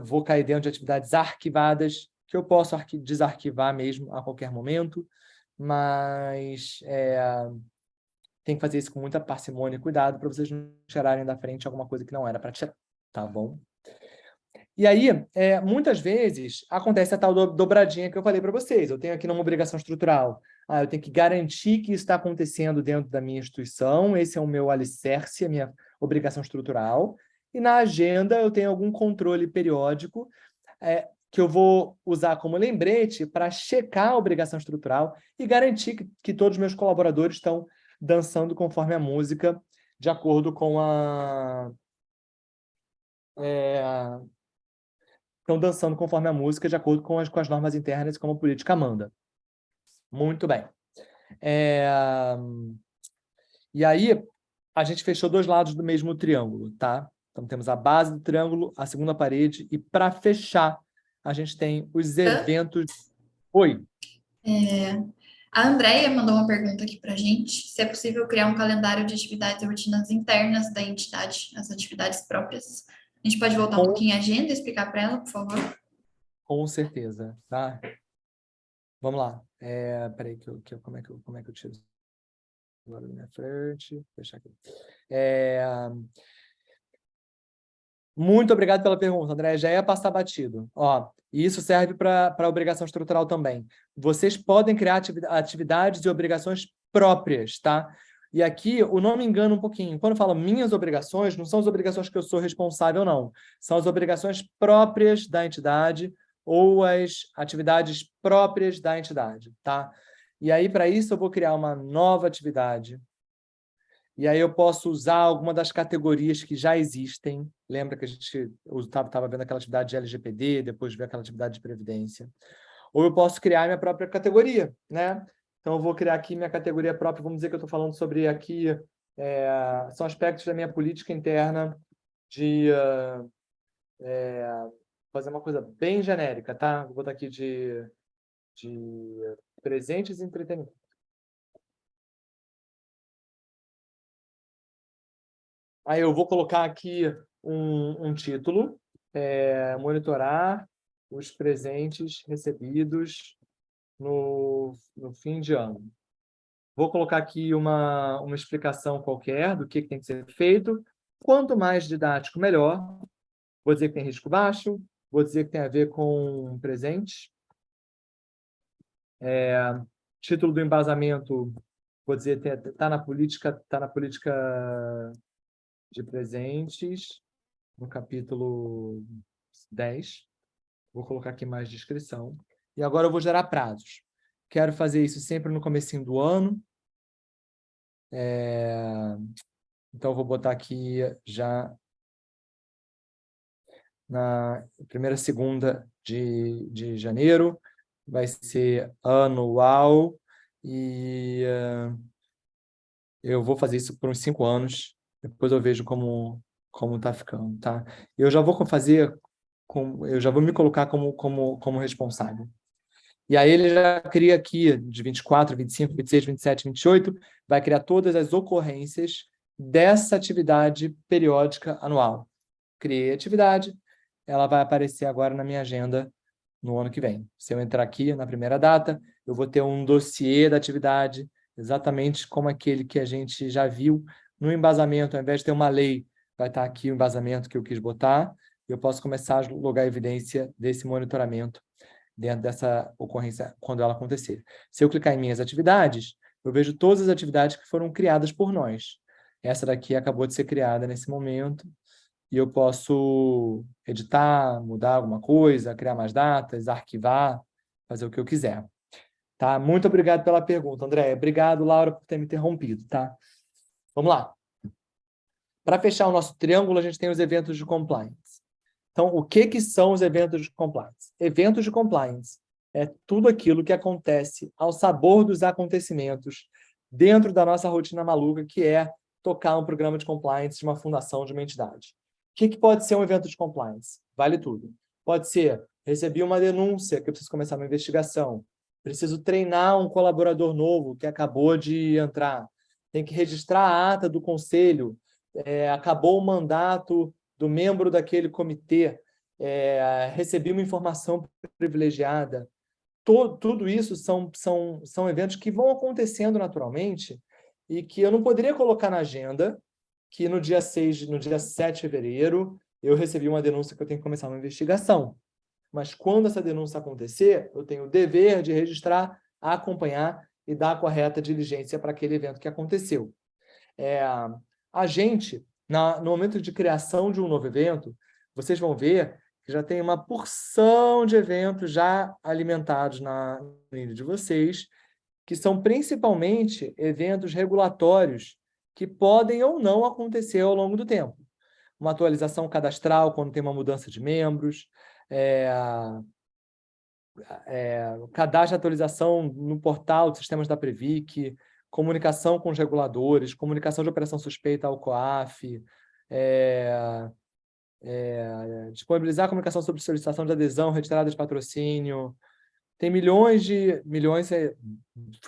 vou cair dentro de atividades arquivadas, que eu posso desarquivar mesmo a qualquer momento, mas tem que fazer isso com muita parcimônia e cuidado para vocês não tirarem da frente alguma coisa que não era para tirar, tá bom? E aí, muitas vezes, acontece a tal dobradinha que eu falei para vocês. Eu tenho aqui uma obrigação estrutural. Eu tenho que garantir que isso está acontecendo dentro da minha instituição, esse é o meu alicerce, a minha obrigação estrutural. E na agenda eu tenho algum controle periódico que eu vou usar como lembrete para checar a obrigação estrutural e garantir que todos os meus colaboradores estão dançando conforme a música, de acordo com estão dançando conforme a música, de acordo com as normas internas, como a política manda. Muito bem. E aí, a gente fechou 2 lados do mesmo triângulo, tá? Então, temos a base do triângulo, a segunda parede, e para fechar, a gente tem os eventos... Oi. A Andrea mandou uma pergunta aqui para a gente, se é possível criar um calendário de atividades e rotinas internas da entidade, as atividades próprias. A gente pode voltar um pouquinho à agenda e explicar para ela, por favor? Com certeza, tá? Vamos lá. Peraí, como é que eu tiro agora da minha frente? Deixa aqui. Muito obrigado pela pergunta, André. Já ia passar batido. E isso serve para a obrigação estrutural também. Vocês podem criar atividades e obrigações próprias, tá? E aqui o nome engana um pouquinho. Quando eu falo minhas obrigações, não são as obrigações que eu sou responsável, não. São as obrigações próprias da entidade ou as atividades próprias da entidade, tá? E aí, para isso, eu vou criar uma nova atividade. E aí eu posso usar alguma das categorias que já existem. Lembra que a gente estava vendo aquela atividade de LGPD, depois ver aquela atividade de previdência. Ou eu posso criar minha própria categoria, né? Então, eu vou criar aqui minha categoria própria. Vamos dizer que eu estou falando sobre aqui... são aspectos da minha política interna de fazer uma coisa bem genérica, tá? Vou botar aqui de presentes e entretenimento. Aí eu vou colocar aqui um título, monitorar os presentes recebidos no fim de ano. Vou colocar aqui uma explicação qualquer do que tem que ser feito. Quanto mais didático, melhor. Vou dizer que tem risco baixo, vou dizer que tem a ver com presente. Título do embasamento, vou dizer que está na política de presentes, no capítulo 10. Vou colocar aqui mais descrição. E agora eu vou gerar prazos. Quero fazer isso sempre no comecinho do ano. Então, eu vou botar aqui já na primeira segunda de janeiro. Vai ser anual. E eu vou fazer isso por uns 5 anos. Depois eu vejo como está ficando, tá? Eu já vou fazer... eu já vou me colocar como responsável. E aí ele já cria aqui, de 24, 25, 26, 27, 28, vai criar todas as ocorrências dessa atividade periódica anual. Criei a atividade, ela vai aparecer agora na minha agenda no ano que vem. Se eu entrar aqui na primeira data, eu vou ter um dossiê da atividade, exatamente como aquele que a gente já viu no embasamento. Ao invés de ter uma lei, vai estar aqui o embasamento que eu quis botar, e eu posso começar a logar a evidência desse monitoramento dentro dessa ocorrência quando ela acontecer. Se eu clicar em minhas atividades, eu vejo todas as atividades que foram criadas por nós. Essa daqui acabou de ser criada nesse momento, e eu posso editar, mudar alguma coisa, criar mais datas, arquivar, fazer o que eu quiser. Tá? Muito obrigado pela pergunta, André. Obrigado, Laura, por ter me interrompido. Tá? Vamos lá. Para fechar o nosso triângulo, a gente tem os eventos de compliance. Então, o que são os eventos de compliance? Eventos de compliance é tudo aquilo que acontece ao sabor dos acontecimentos dentro da nossa rotina maluca, que é tocar um programa de compliance de uma fundação, de uma entidade. que pode ser um evento de compliance? Vale tudo. Pode ser, recebi uma denúncia que eu preciso começar uma investigação, preciso treinar um colaborador novo que acabou de entrar, tem que registrar a ata do conselho, acabou o mandato do membro daquele comitê, recebi uma informação privilegiada. Tudo isso são eventos que vão acontecendo naturalmente e que eu não poderia colocar na agenda que no dia 7 de fevereiro, eu recebi uma denúncia que eu tenho que começar uma investigação. Mas quando essa denúncia acontecer, eu tenho o dever de registrar, acompanhar e dar a correta diligência para aquele evento que aconteceu. A gente, no momento de criação de um novo evento, vocês vão ver que já tem uma porção de eventos já alimentados na linha de vocês, que são principalmente eventos regulatórios que podem ou não acontecer ao longo do tempo. Uma atualização cadastral quando tem uma mudança de membros, cadastro de atualização no portal de sistemas da Previc, comunicação com os reguladores, comunicação de operação suspeita ao COAF, disponibilizar a comunicação sobre solicitação de adesão, retirada de patrocínio. Tem milhões é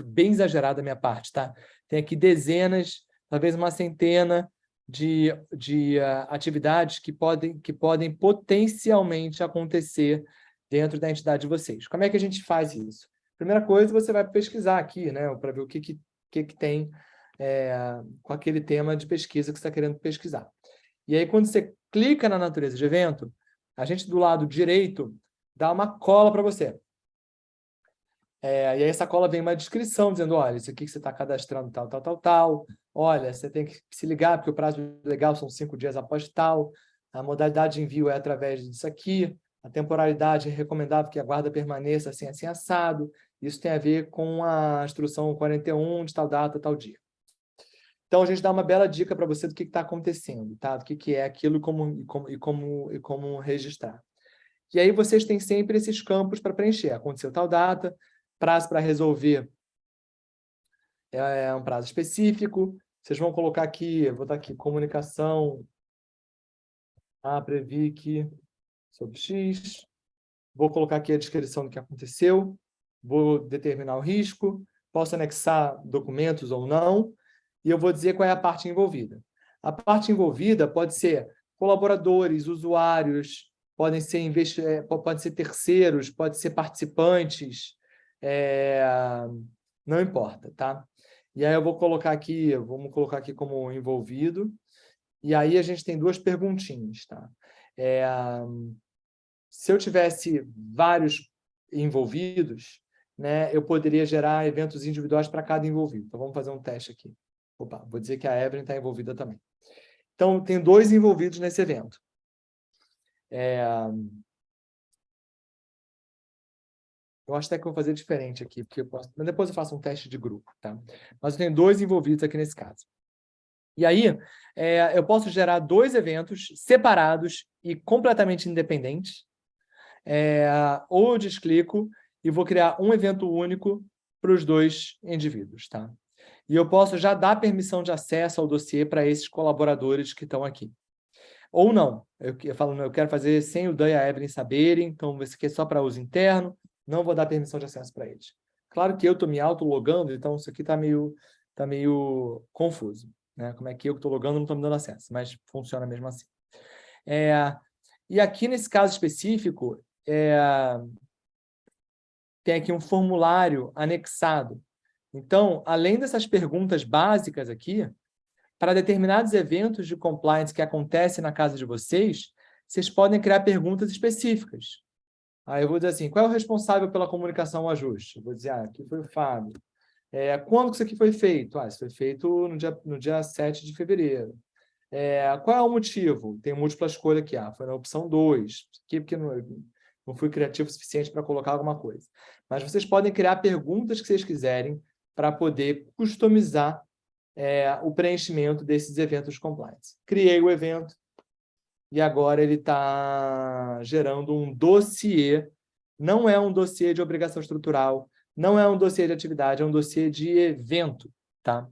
bem exagerado da minha parte, tá? Tem aqui dezenas, talvez uma centena de atividades que podem potencialmente acontecer dentro da entidade de vocês. Como é que a gente faz isso? Primeira coisa, você vai pesquisar aqui, né, para ver o que tem com aquele tema de pesquisa que você está querendo pesquisar. E aí, quando você clica na natureza de evento, a gente do lado direito dá uma cola para você. E aí essa cola vem uma descrição dizendo, olha, isso aqui que você está cadastrando tal. Olha, você tem que se ligar, porque o prazo legal são 5 dias após tal. A modalidade de envio é através disso aqui. A temporalidade é recomendável que a guarda permaneça assim, assim, assado. Isso tem a ver com a instrução 41 de tal data, tal dia. Então, a gente dá uma bela dica para você do que está acontecendo, tá? Do que é aquilo e como registrar. E aí vocês têm sempre esses campos para preencher. Aconteceu tal data, prazo para resolver um prazo específico. Vocês vão colocar aqui, eu vou dar aqui, comunicação, a Previc sobre X. Vou colocar aqui a descrição do que aconteceu. Vou determinar o risco. Posso anexar documentos ou não. E eu vou dizer qual é a parte envolvida. A parte envolvida pode ser colaboradores, usuários, podem ser terceiros, pode ser participantes, não importa, tá? E aí vamos colocar aqui como envolvido, e aí a gente tem 2 perguntinhas, tá? Se eu tivesse vários envolvidos, né, eu poderia gerar eventos individuais para cada envolvido. Então, vamos fazer um teste aqui. Opa, vou dizer que a Evelyn está envolvida também. Então, tem 2 envolvidos nesse evento. Eu acho até que eu vou fazer diferente aqui, porque mas depois eu faço um teste de grupo, tá? Mas eu tenho 2 envolvidos aqui nesse caso. E aí, eu posso gerar 2 eventos separados e completamente independentes, ou eu desclico e vou criar um evento único para os 2 indivíduos, tá? E eu posso já dar permissão de acesso ao dossiê para esses colaboradores que estão aqui. Ou não. Eu falo, eu quero fazer sem o Dan e a Evelyn saberem, então isso aqui é só para uso interno, não vou dar permissão de acesso para eles. Claro que eu estou me autologando, então isso aqui está meio confuso, né? Como é que eu que estou logando não estou me dando acesso, mas funciona mesmo assim. E aqui, nesse caso específico, tem aqui um formulário anexado. Então, além dessas perguntas básicas aqui, para determinados eventos de compliance que acontecem na casa de vocês, vocês podem criar perguntas específicas. Aí eu vou dizer assim, qual é o responsável pela comunicação ao ajuste? Eu vou dizer, aqui foi o Fábio. Quando que isso aqui foi feito? Isso foi feito no dia 7 de fevereiro. Qual é o motivo? Tem múltipla escolha aqui. Foi na opção 2. Porque não fui criativo o suficiente para colocar alguma coisa. Mas vocês podem criar perguntas que vocês quiserem para poder customizar o preenchimento desses eventos de compliance. Criei o evento e agora ele está gerando um dossiê. Não é um dossiê de obrigação estrutural, não é um dossiê de atividade, é um dossiê de evento, tá?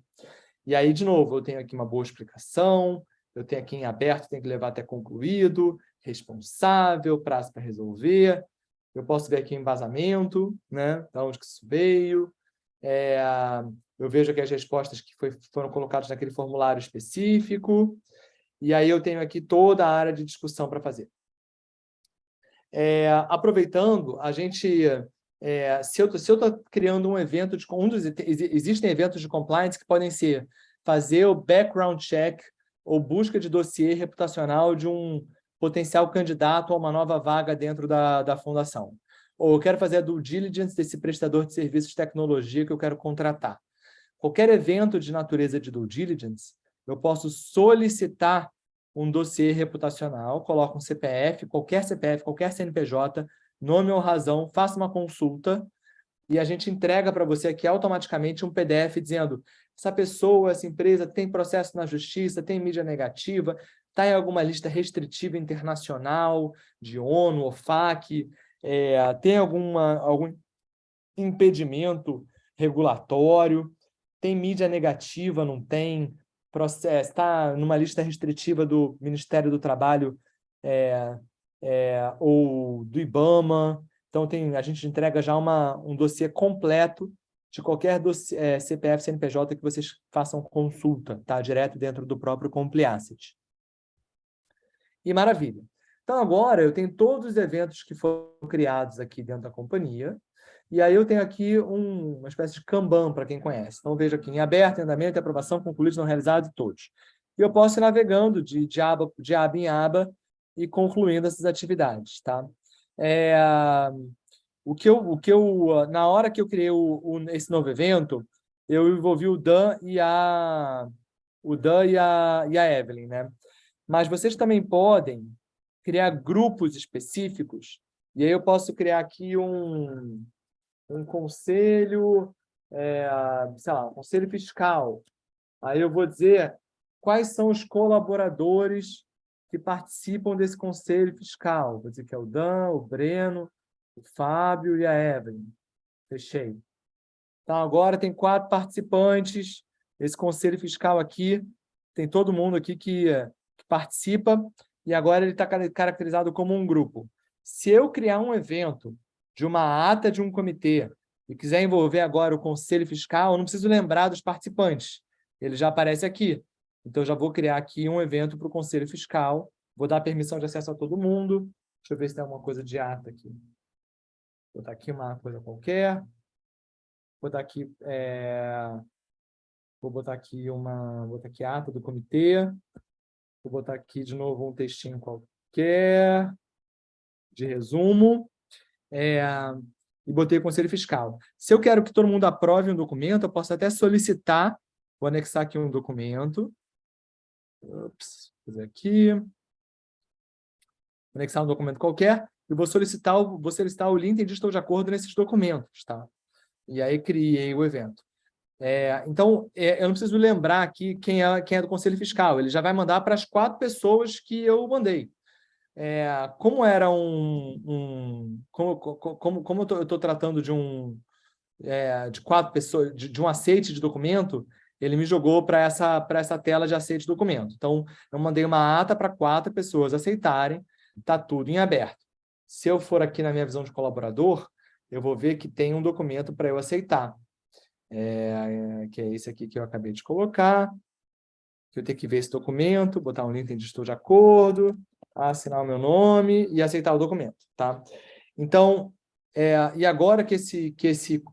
E aí, de novo, eu tenho aqui uma boa explicação, eu tenho aqui em aberto, tem que levar até concluído, responsável, prazo para resolver. Eu posso ver aqui embasamento, né? De onde que isso veio. Eu vejo aqui as respostas que foram colocadas naquele formulário específico. E aí eu tenho aqui toda a área de discussão para fazer. Aproveitando, a gente... se eu estou criando um evento existem eventos de compliance que podem ser fazer o background check ou busca de dossiê reputacional de um potencial candidato a uma nova vaga dentro da fundação. Ou eu quero fazer a due diligence desse prestador de serviços de tecnologia que eu quero contratar. Qualquer evento de natureza de due diligence, eu posso solicitar um dossiê reputacional, coloco um CPF, qualquer CNPJ, nome ou razão, faça uma consulta e a gente entrega para você aqui automaticamente um PDF dizendo essa pessoa, essa empresa tem processo na justiça, tem mídia negativa, está em alguma lista restritiva internacional, de ONU, OFAC, tem algum impedimento regulatório, tem mídia negativa, não tem processo, está numa lista restritiva do Ministério do Trabalho ou do IBAMA. Então, a gente entrega já um dossiê completo de qualquer CPF, CNPJ que vocês façam consulta, tá? Direto dentro do próprio Compliacet. E maravilha. Então, agora eu tenho todos os eventos que foram criados aqui dentro da companhia, e aí eu tenho aqui uma espécie de Kanban, para quem conhece. Então, vejo aqui em aberto, em andamento, aprovação, concluídos, não realizados, todos. E eu posso ir navegando de aba em aba e concluindo essas atividades, tá? Na hora que eu criei esse novo evento, eu envolvi o Dan e a Evelyn, né? Mas vocês também podem criar grupos específicos, e aí eu posso criar aqui um conselho, sei lá, um conselho fiscal. Aí eu vou dizer quais são os colaboradores que participam desse conselho fiscal. Vou dizer que é o Dan, o Breno, o Fábio e a Evelyn. Fechei. Então, agora tem 4 participantes. Esse conselho fiscal aqui, tem todo mundo aqui que participa, e agora ele está caracterizado como um grupo. Se eu criar um evento de uma ata de um comitê e quiser envolver agora o conselho fiscal, eu não preciso lembrar dos participantes. Ele já aparece aqui. Então, eu já vou criar aqui um evento para o conselho fiscal. Vou dar permissão de acesso a todo mundo. Deixa eu ver se tem alguma coisa de ata aqui. Vou botar aqui uma coisa qualquer. Vou botar aqui, vou botar aqui ata do comitê. Vou botar aqui de novo um textinho qualquer de resumo. E botei o conselho fiscal. Se eu quero que todo mundo aprove um documento, eu posso até solicitar. Vou anexar aqui um documento. Vou fazer aqui. Vou anexar um documento qualquer e vou solicitar o link de estou de acordo nesses documentos, tá? E aí criei o evento. Então, eu não preciso lembrar aqui quem é do Conselho Fiscal. Ele já vai mandar para as 4 pessoas que eu mandei. Como era como eu estou tratando de 4 pessoas, de um aceite de documento, ele me jogou para essa tela de aceite de documento. Então, eu mandei uma ata para 4 pessoas aceitarem, está tudo em aberto. Se eu for aqui na minha visão de colaborador, eu vou ver que tem um documento para eu aceitar. Que é esse aqui que eu acabei de colocar. Eu tenho que ver esse documento, botar um link de estou de acordo, assinar o meu nome e aceitar o documento, tá? Então, e agora que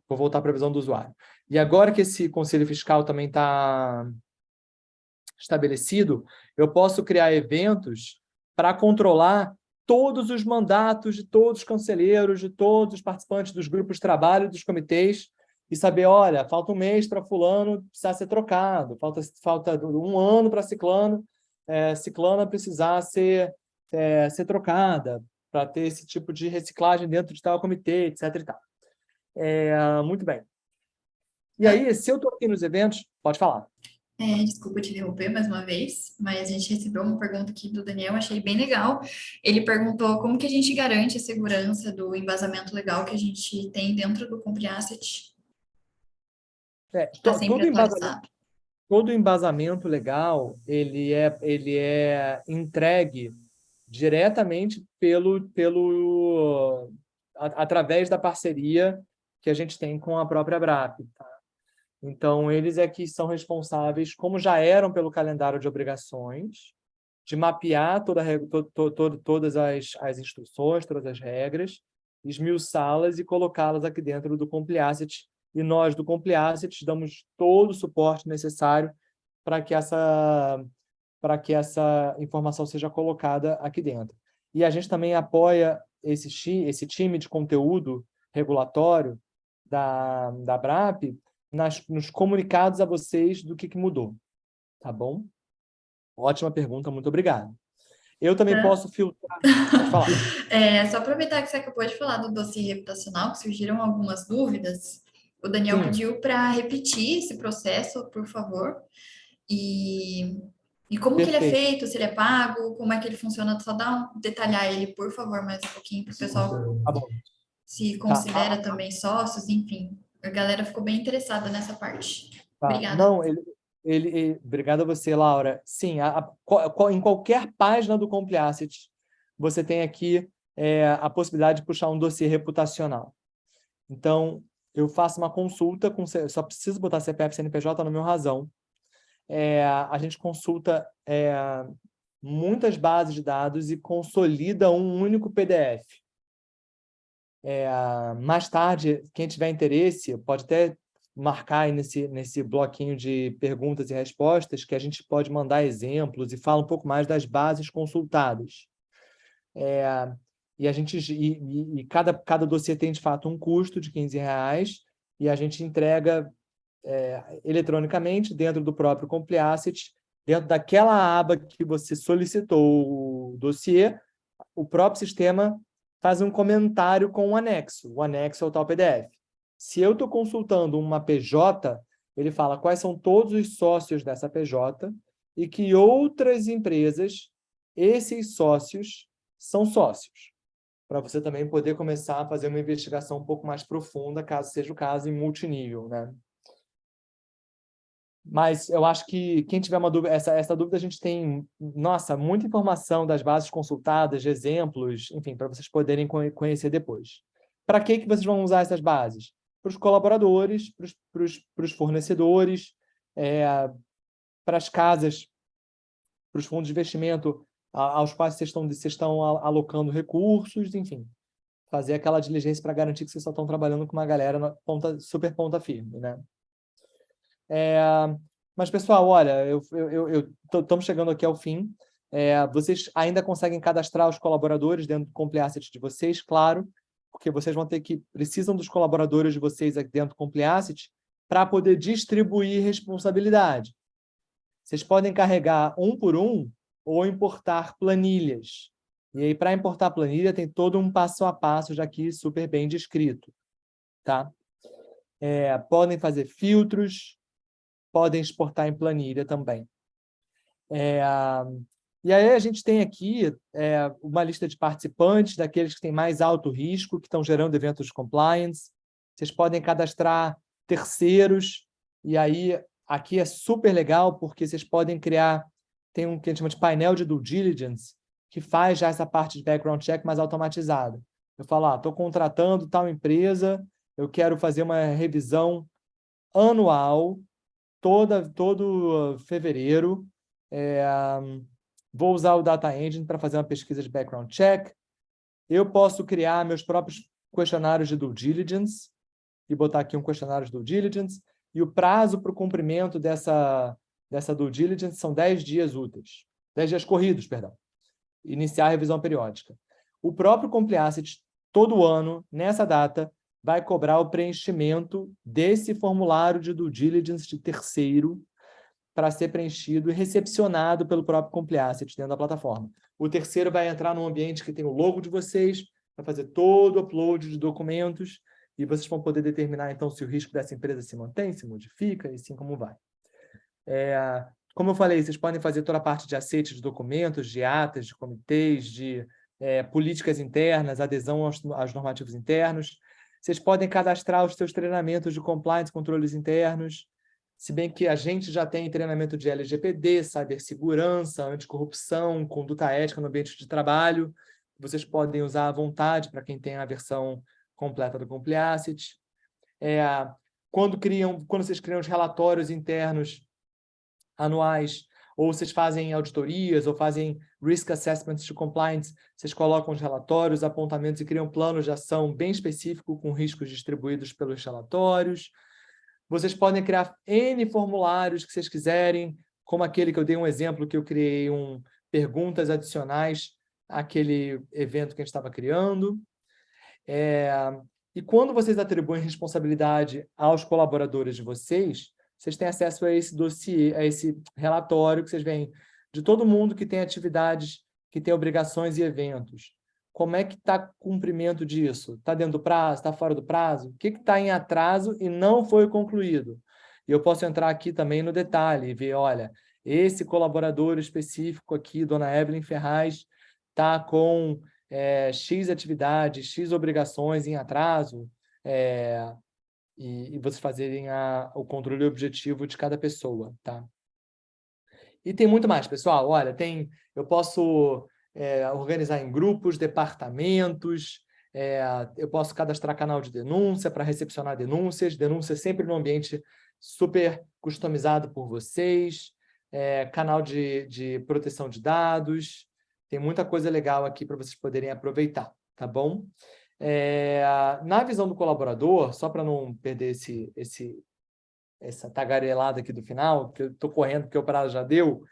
vou voltar para a visão do usuário. E agora que esse conselho fiscal também está estabelecido, eu posso criar eventos para controlar todos os mandatos de todos os conselheiros, de todos os participantes dos grupos de trabalho, dos comitês, e saber, olha, falta um mês para fulano precisar ser trocado, falta um ano para ciclana precisar ser trocada, para ter esse tipo de reciclagem dentro de tal comitê, etc. e tal. Muito bem. E aí, se eu estou aqui nos eventos, pode falar. Desculpa te interromper mais uma vez, mas a gente recebeu uma pergunta aqui do Daniel, achei bem legal. Ele perguntou como que a gente garante a segurança do embasamento legal que a gente tem dentro do Compliacet. Está sempre atualizado. todo o embasamento legal ele é entregue diretamente através da parceria que a gente tem com a própria BRAP, tá? Então, eles é que são responsáveis, como já eram pelo calendário de obrigações, de mapear todas as instruções, todas as regras, esmiuçá-las e colocá-las aqui dentro do Compli-Asset. E nós, do Compli-Asset, damos todo o suporte necessário para que essa informação seja colocada aqui dentro. E a gente também apoia esse time de conteúdo regulatório da BRAP nos comunicados a vocês do que mudou, tá bom? Ótima pergunta, muito obrigado. Eu também posso filtrar. Pode falar. Só aproveitar que você acabou de falar do dossiê reputacional, que surgiram algumas dúvidas. O Daniel Sim. pediu para repetir esse processo, por favor. E como que ele é Perfeito. feito, se ele é pago, como é que ele funciona, só detalhar ele, por favor, mais um pouquinho, para o pessoal Tá bom. se Tá. considera também sócios, enfim. A galera ficou bem interessada nessa parte. Tá. Obrigada. Não, obrigado a você, Laura. Sim, em qualquer página do Compli-Asset, você tem aqui a possibilidade de puxar um dossiê reputacional. Então, eu faço uma consulta, só preciso botar CPF e CNPJ no meu razão. A gente consulta muitas bases de dados e consolida um único PDF. Mais tarde, quem tiver interesse, pode até marcar aí nesse bloquinho de perguntas e respostas, que a gente pode mandar exemplos e fala um pouco mais das bases consultadas. E cada dossiê tem, de fato, um custo de R$ 15, e a gente entrega eletronicamente dentro do próprio Compli-Asset, dentro daquela aba que você solicitou o dossiê, o próprio sistema faz um comentário com um anexo. O anexo é o tal PDF. Se eu estou consultando uma PJ, ele fala quais são todos os sócios dessa PJ e que outras empresas, esses sócios, são sócios, para você também poder começar a fazer uma investigação um pouco mais profunda, caso seja o caso, em multinível, né? Mas eu acho que quem tiver uma dúvida, essa dúvida a gente tem, nossa, muita informação das bases consultadas, de exemplos, enfim, para vocês poderem conhecer depois. Para que vocês vão usar essas bases? Para os colaboradores, para os fornecedores, para as casas, para os fundos de investimento aos quais vocês estão alocando recursos, enfim, fazer aquela diligência para garantir que vocês só estão trabalhando com uma galera super ponta firme, né? Mas, pessoal, olha, estamos chegando aqui ao fim. Vocês ainda conseguem cadastrar os colaboradores dentro do Compli-Asset de vocês, claro, porque vocês precisam dos colaboradores de vocês aqui dentro do Compli-Asset para poder distribuir responsabilidade. Vocês podem carregar um por um ou importar planilhas. E aí, para importar planilha, tem todo um passo a passo já aqui super bem descrito, tá? Podem fazer filtros, podem exportar em planilha também. E aí a gente tem aqui uma lista de participantes, daqueles que têm mais alto risco, que estão gerando eventos de compliance. Vocês podem cadastrar terceiros, e aí aqui é super legal, porque vocês podem criar, tem um que a gente chama de painel de due diligence, que faz já essa parte de background check mais automatizada. Eu falo, estou contratando tal empresa, eu quero fazer uma revisão anual, todo fevereiro, vou usar o Data Engine para fazer uma pesquisa de background check. Eu posso criar meus próprios questionários de due diligence e botar aqui um questionário de due diligence, e o prazo para o cumprimento dessa due diligence são 10 dias úteis. 10 dias corridos, perdão. Iniciar a revisão periódica. O próprio Compli-Asset, todo ano, nessa data, vai cobrar o preenchimento desse formulário de due diligence de terceiro para ser preenchido e recepcionado pelo próprio Compli-Asset dentro da plataforma. O terceiro vai entrar num ambiente que tem o logo de vocês, vai fazer todo o upload de documentos, e vocês vão poder determinar, então, se o risco dessa empresa se mantém, se modifica, e assim como vai. Como eu falei, vocês podem fazer toda a parte de aceite de documentos, de atas, de comitês, de políticas internas, adesão aos normativos internos. Vocês podem cadastrar os seus treinamentos de compliance, controles internos. se bem que a gente já tem treinamento de LGPD, cibersegurança, anticorrupção, conduta ética no ambiente de trabalho. Vocês podem usar à vontade para quem tem a versão completa do Compliacity. Quando vocês criam os relatórios internos anuais, ou vocês fazem auditorias, ou fazem risk assessments de compliance, vocês colocam os relatórios, apontamentos e criam planos de ação bem específico com riscos distribuídos pelos relatórios. Vocês podem criar N formulários que vocês quiserem, como aquele que eu dei um exemplo, que eu criei perguntas adicionais àquele evento que a gente estava criando. E quando vocês atribuem responsabilidade aos colaboradores de vocês têm acesso a esse dossiê, a esse relatório que vocês veem de todo mundo que tem atividades, que tem obrigações e eventos. Como é que está o cumprimento disso? Está dentro do prazo? Está fora do prazo? O que está em atraso e não foi concluído? E eu posso entrar aqui também no detalhe e ver, olha, esse colaborador específico aqui, dona Evelyn Ferraz, está com X atividades, X obrigações em atraso, e vocês fazerem o controle objetivo de cada pessoa, tá? E tem muito mais, pessoal. Olha, eu posso organizar em grupos, departamentos, eu posso cadastrar canal de denúncia para recepcionar denúncias sempre no ambiente super customizado por vocês, canal de proteção de dados, tem muita coisa legal aqui para vocês poderem aproveitar, tá bom? Na visão do colaborador, só para não perder essa tagarelada aqui do final, que eu estou correndo porque o prazo já deu,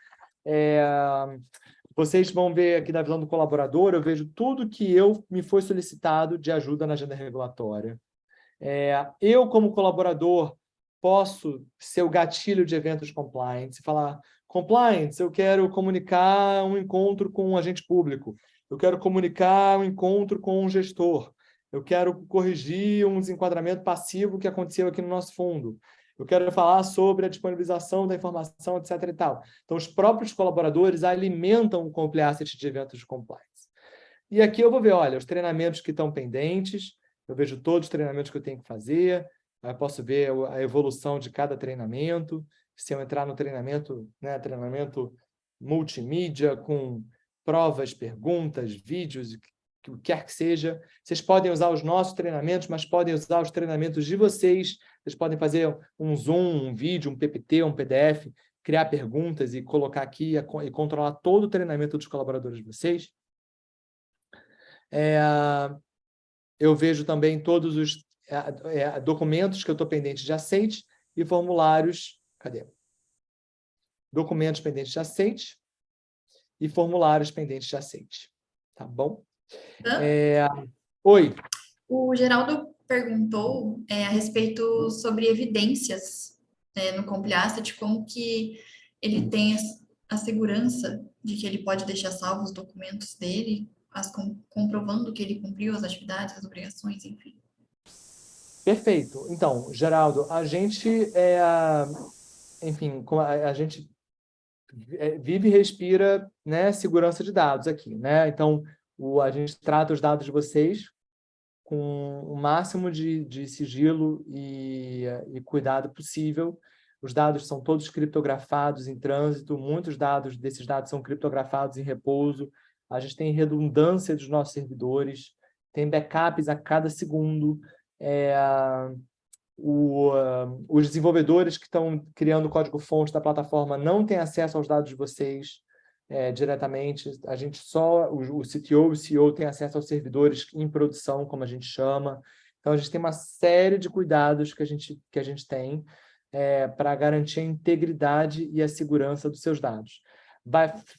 vocês vão ver aqui na visão do colaborador, eu vejo tudo que me foi solicitado de ajuda na agenda regulatória. Eu, como colaborador, posso ser o gatilho de eventos compliance, falar, compliance, eu quero comunicar um encontro com um agente público, eu quero comunicar um encontro com um gestor, eu quero corrigir um desenquadramento passivo que aconteceu aqui no nosso fundo, eu quero falar sobre a disponibilização da informação, etc. e tal. Então, os próprios colaboradores alimentam o Compliacity de eventos de compliance. E aqui eu vou ver, olha, os treinamentos que estão pendentes, eu vejo todos os treinamentos que eu tenho que fazer, eu posso ver a evolução de cada treinamento, se eu entrar no treinamento, né, treinamento multimídia, com provas, perguntas, vídeos, o que quer que seja. Vocês podem usar os nossos treinamentos, mas podem usar os treinamentos de vocês. Vocês podem fazer um Zoom, um vídeo, um PPT, um PDF, criar perguntas e colocar aqui e controlar todo o treinamento dos colaboradores de vocês. Eu vejo também todos os documentos que eu estou pendente de aceite e formulários. Cadê? Documentos pendentes de aceite e formulários pendentes de aceite. Tá bom? Oi. O Geraldo perguntou a respeito sobre evidências no Compliacity, como que ele tem a segurança de que ele pode deixar salvos os documentos dele, comprovando que ele cumpriu as atividades, as obrigações, enfim. Perfeito. Então, Geraldo, a gente enfim, a gente vive e respira, né, segurança de dados aqui, né? Então, a gente trata os dados de vocês com o máximo de sigilo e cuidado possível. Os dados são todos criptografados em trânsito, muitos desses dados são criptografados em repouso, a gente tem redundância dos nossos servidores, tem backups a cada segundo, os desenvolvedores que estão criando o código-fonte da plataforma não têm acesso aos dados de vocês diretamente, a gente o CTO e o CEO têm acesso aos servidores em produção, como a gente chama. Então, a gente tem uma série de cuidados que a gente tem para garantir a integridade e a segurança dos seus dados.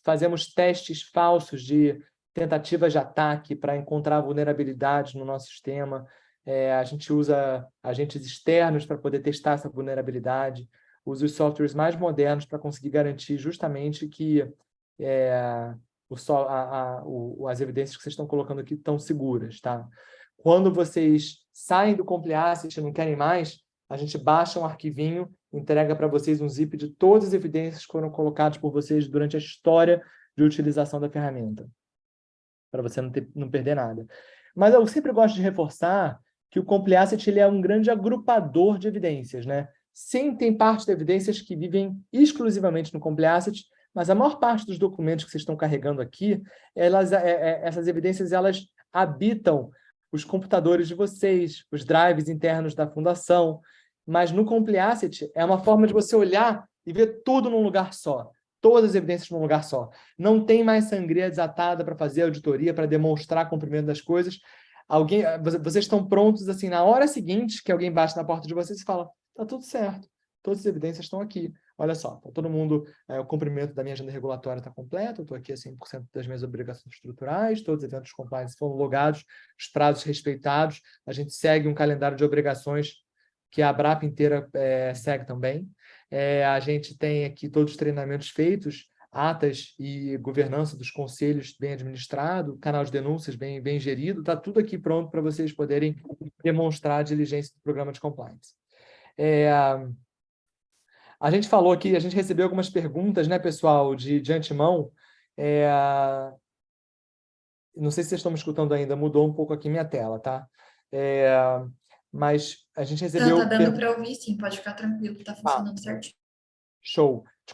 Fazemos testes falsos de tentativas de ataque para encontrar vulnerabilidades no nosso sistema. A gente usa agentes externos para poder testar essa vulnerabilidade, usa os softwares mais modernos para conseguir garantir justamente que as evidências que vocês estão colocando aqui estão seguras, tá? Quando vocês saem do Compliacity e não querem mais, a gente baixa um arquivinho, entrega para vocês um zip de todas as evidências que foram colocadas por vocês durante a história de utilização da ferramenta, para você não perder nada. Mas eu sempre gosto de reforçar que o Compliacity ele é um grande agrupador de evidências, né? Sim, tem parte de evidências que vivem exclusivamente no Complete Asset, mas a maior parte dos documentos que vocês estão carregando aqui, essas evidências, elas habitam os computadores de vocês, os drives internos da fundação, mas no Complete Asset é uma forma de você olhar e ver tudo num lugar só, todas as evidências num lugar só. Não tem mais sangria desatada para fazer auditoria, para demonstrar cumprimento das coisas. Vocês estão prontos, assim, na hora seguinte que alguém bate na porta de vocês e fala, tá tudo certo, todas as evidências estão aqui. Olha só, tá todo mundo, o cumprimento da minha agenda regulatória está completo, eu estou aqui a 100% das minhas obrigações estruturais, todos os eventos de compliance foram logados, os prazos respeitados, a gente segue um calendário de obrigações que a ABRAP inteira segue também. A gente tem aqui todos os treinamentos feitos, atas e governança dos conselhos bem administrado, canal de denúncias bem gerido, está tudo aqui pronto para vocês poderem demonstrar a diligência do programa de compliance. A gente falou aqui, a gente recebeu algumas perguntas, né, pessoal, de antemão. Não sei se vocês estão me escutando ainda, mudou um pouco aqui minha tela, tá? Mas a gente recebeu... Não, tá dando para ouvir, sim, pode ficar tranquilo, que tá funcionando certinho. Show. De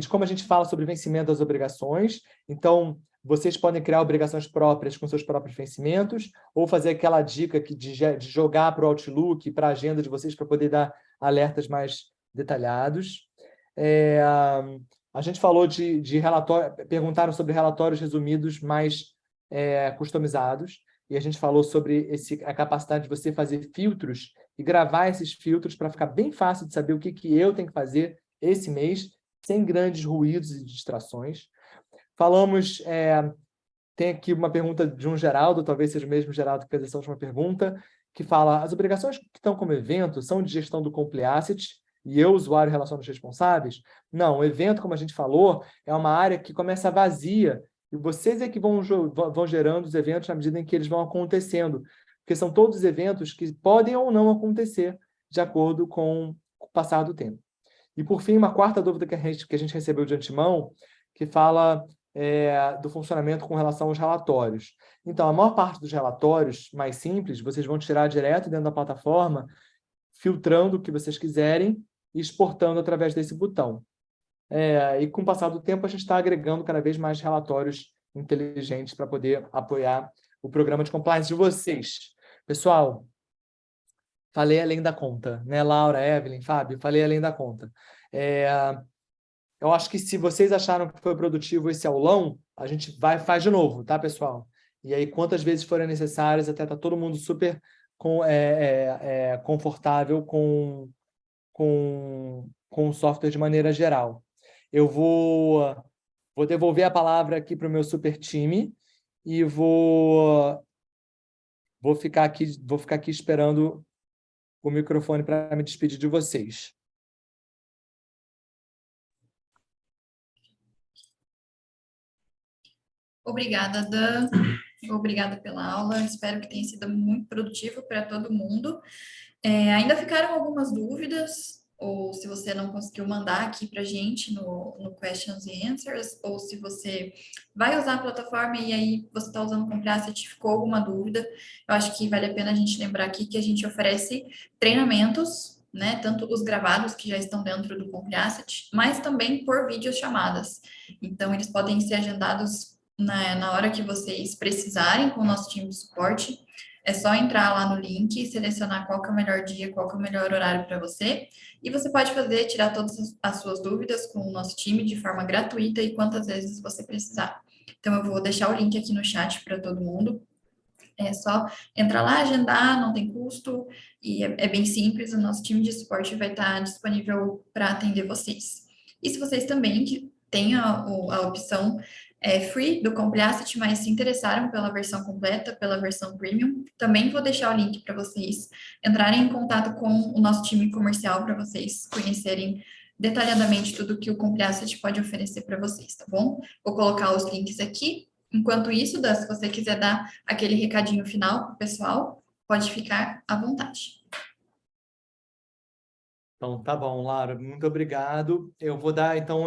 como a gente fala sobre vencimento das obrigações. Então, vocês podem criar obrigações próprias com seus próprios vencimentos, ou fazer aquela dica de jogar para o Outlook, para a agenda de vocês, para poder dar alertas mais detalhados. A gente falou de relatório, perguntaram sobre relatórios resumidos mais customizados, e a gente falou sobre a capacidade de você fazer filtros e gravar esses filtros para ficar bem fácil de saber o que eu tenho que fazer esse mês, sem grandes ruídos e distrações. Falamos, tem aqui uma pergunta de um Geraldo, talvez seja o mesmo Geraldo que fez essa última pergunta, que fala, as obrigações que estão como evento são de gestão do Complete Asset e eu, usuário, relaciono os responsáveis? Não, o evento, como a gente falou, é uma área que começa vazia e vocês é que vão gerando os eventos na medida em que eles vão acontecendo, porque são todos eventos que podem ou não acontecer de acordo com o passar do tempo. E, por fim, uma quarta dúvida que a gente recebeu de antemão, que fala do funcionamento com relação aos relatórios. Então, a maior parte dos relatórios mais simples, vocês vão tirar direto dentro da plataforma, filtrando o que vocês quiserem e exportando através desse botão. E, com o passar do tempo, a gente está agregando cada vez mais relatórios inteligentes para poder apoiar o programa de compliance de vocês. Pessoal, falei além da conta, né? Laura, Evelyn, Fábio, falei além da conta. Eu acho que se vocês acharam que foi produtivo esse aulão, a gente faz de novo, tá, pessoal? E aí, quantas vezes forem necessárias, até tá todo mundo super confortável com o software de maneira geral. Eu vou devolver a palavra aqui para o meu super time e vou ficar aqui esperando o microfone para me despedir de vocês. Obrigada, Dan. Obrigada pela aula. Espero que tenha sido muito produtivo para todo mundo. Ainda ficaram algumas dúvidas, ou se você não conseguiu mandar aqui para a gente no Questions and Answers, ou se você vai usar a plataforma e aí você está usando o Complete Asset, ficou alguma dúvida, eu acho que vale a pena a gente lembrar aqui que a gente oferece treinamentos, né, tanto os gravados que já estão dentro do Complete Asset, mas também por videochamadas. Então, eles podem ser agendados na hora que vocês precisarem com o nosso time de suporte. É só entrar lá no link, selecionar qual que é o melhor dia, qual que é o melhor horário para você, e você pode tirar todas as suas dúvidas com o nosso time de forma gratuita e quantas vezes você precisar. Então, eu vou deixar o link aqui no chat para todo mundo. É só entrar lá, agendar, não tem custo, e é bem simples, o nosso time de suporte vai estar disponível para atender vocês. E se vocês também têm a opção free do Complete Asset, mas se interessaram pela versão completa, pela versão premium, também vou deixar o link para vocês entrarem em contato com o nosso time comercial para vocês conhecerem detalhadamente tudo que o Complete Asset pode oferecer para vocês, tá bom? Vou colocar os links aqui. Enquanto isso, Dan, se você quiser dar aquele recadinho final para o pessoal, pode ficar à vontade. Então, tá bom, Lara, muito obrigado. Eu vou dar, então,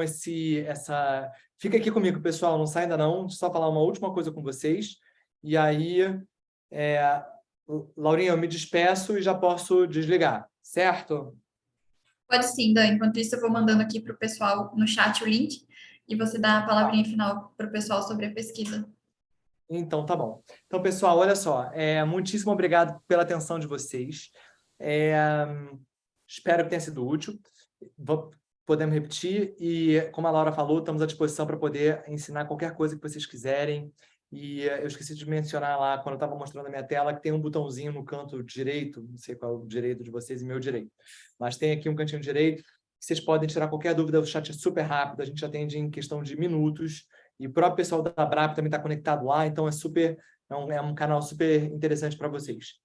Fica aqui comigo, pessoal, não sai ainda não, só falar uma última coisa com vocês. E aí, Laurinha, eu me despeço e já posso desligar, certo? Pode sim, Dan. Enquanto isso, eu vou mandando aqui para o pessoal no chat o link e você dá a palavrinha final para o pessoal sobre a pesquisa. Então, tá bom. Então, pessoal, olha só, muitíssimo obrigado pela atenção de vocês. É, espero que tenha sido útil. Podemos repetir e, como a Laura falou, estamos à disposição para poder ensinar qualquer coisa que vocês quiserem. E eu esqueci de mencionar lá, quando eu estava mostrando a minha tela, que tem um botãozinho no canto direito, não sei qual é o direito de vocês e meu direito, mas tem aqui um cantinho direito, que vocês podem tirar qualquer dúvida, o chat é super rápido, a gente atende em questão de minutos, e o próprio pessoal da Brap também está conectado lá, então é um canal super interessante para vocês.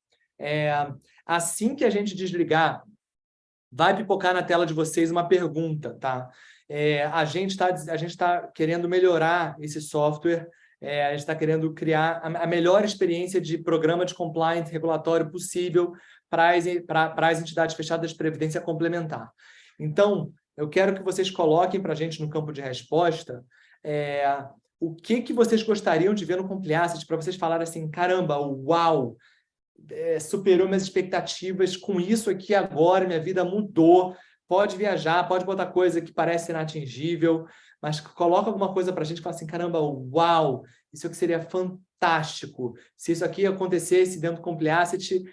Assim que a gente desligar, vai pipocar na tela de vocês uma pergunta, tá? A gente tá querendo melhorar esse software, a gente está querendo criar a melhor experiência de programa de compliance regulatório possível para as entidades fechadas de previdência complementar. Então, eu quero que vocês coloquem para a gente no campo de resposta o que vocês gostariam de ver no Compliance, para vocês falarem assim, caramba, uau, superou minhas expectativas, com isso aqui agora minha vida mudou, pode viajar, pode botar coisa que parece inatingível, mas coloca alguma coisa para a gente e fala assim, caramba, uau, isso aqui seria fantástico, se isso aqui acontecesse dentro do Compliacity,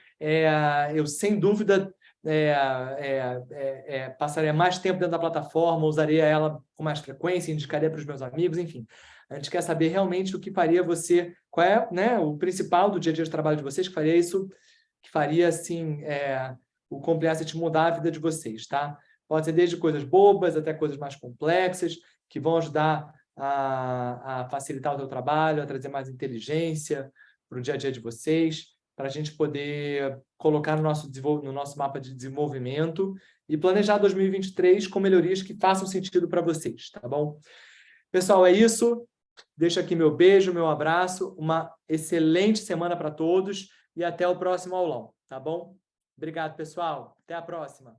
eu sem dúvida passaria mais tempo dentro da plataforma, usaria ela com mais frequência, indicaria para os meus amigos, enfim. A gente quer saber realmente o que faria você, qual é, né, o principal do dia a dia de trabalho de vocês, que faria isso, que faria, assim, o Compliance mudar a vida de vocês, tá? Pode ser desde coisas bobas até coisas mais complexas, que vão ajudar a facilitar o teu trabalho, a trazer mais inteligência para o dia a dia de vocês, para a gente poder colocar no nosso mapa de desenvolvimento e planejar 2023 com melhorias que façam sentido para vocês, tá bom? Pessoal, é isso. Deixo aqui meu beijo, meu abraço, uma excelente semana para todos e até o próximo aulão, tá bom? Obrigado, pessoal. Até a próxima.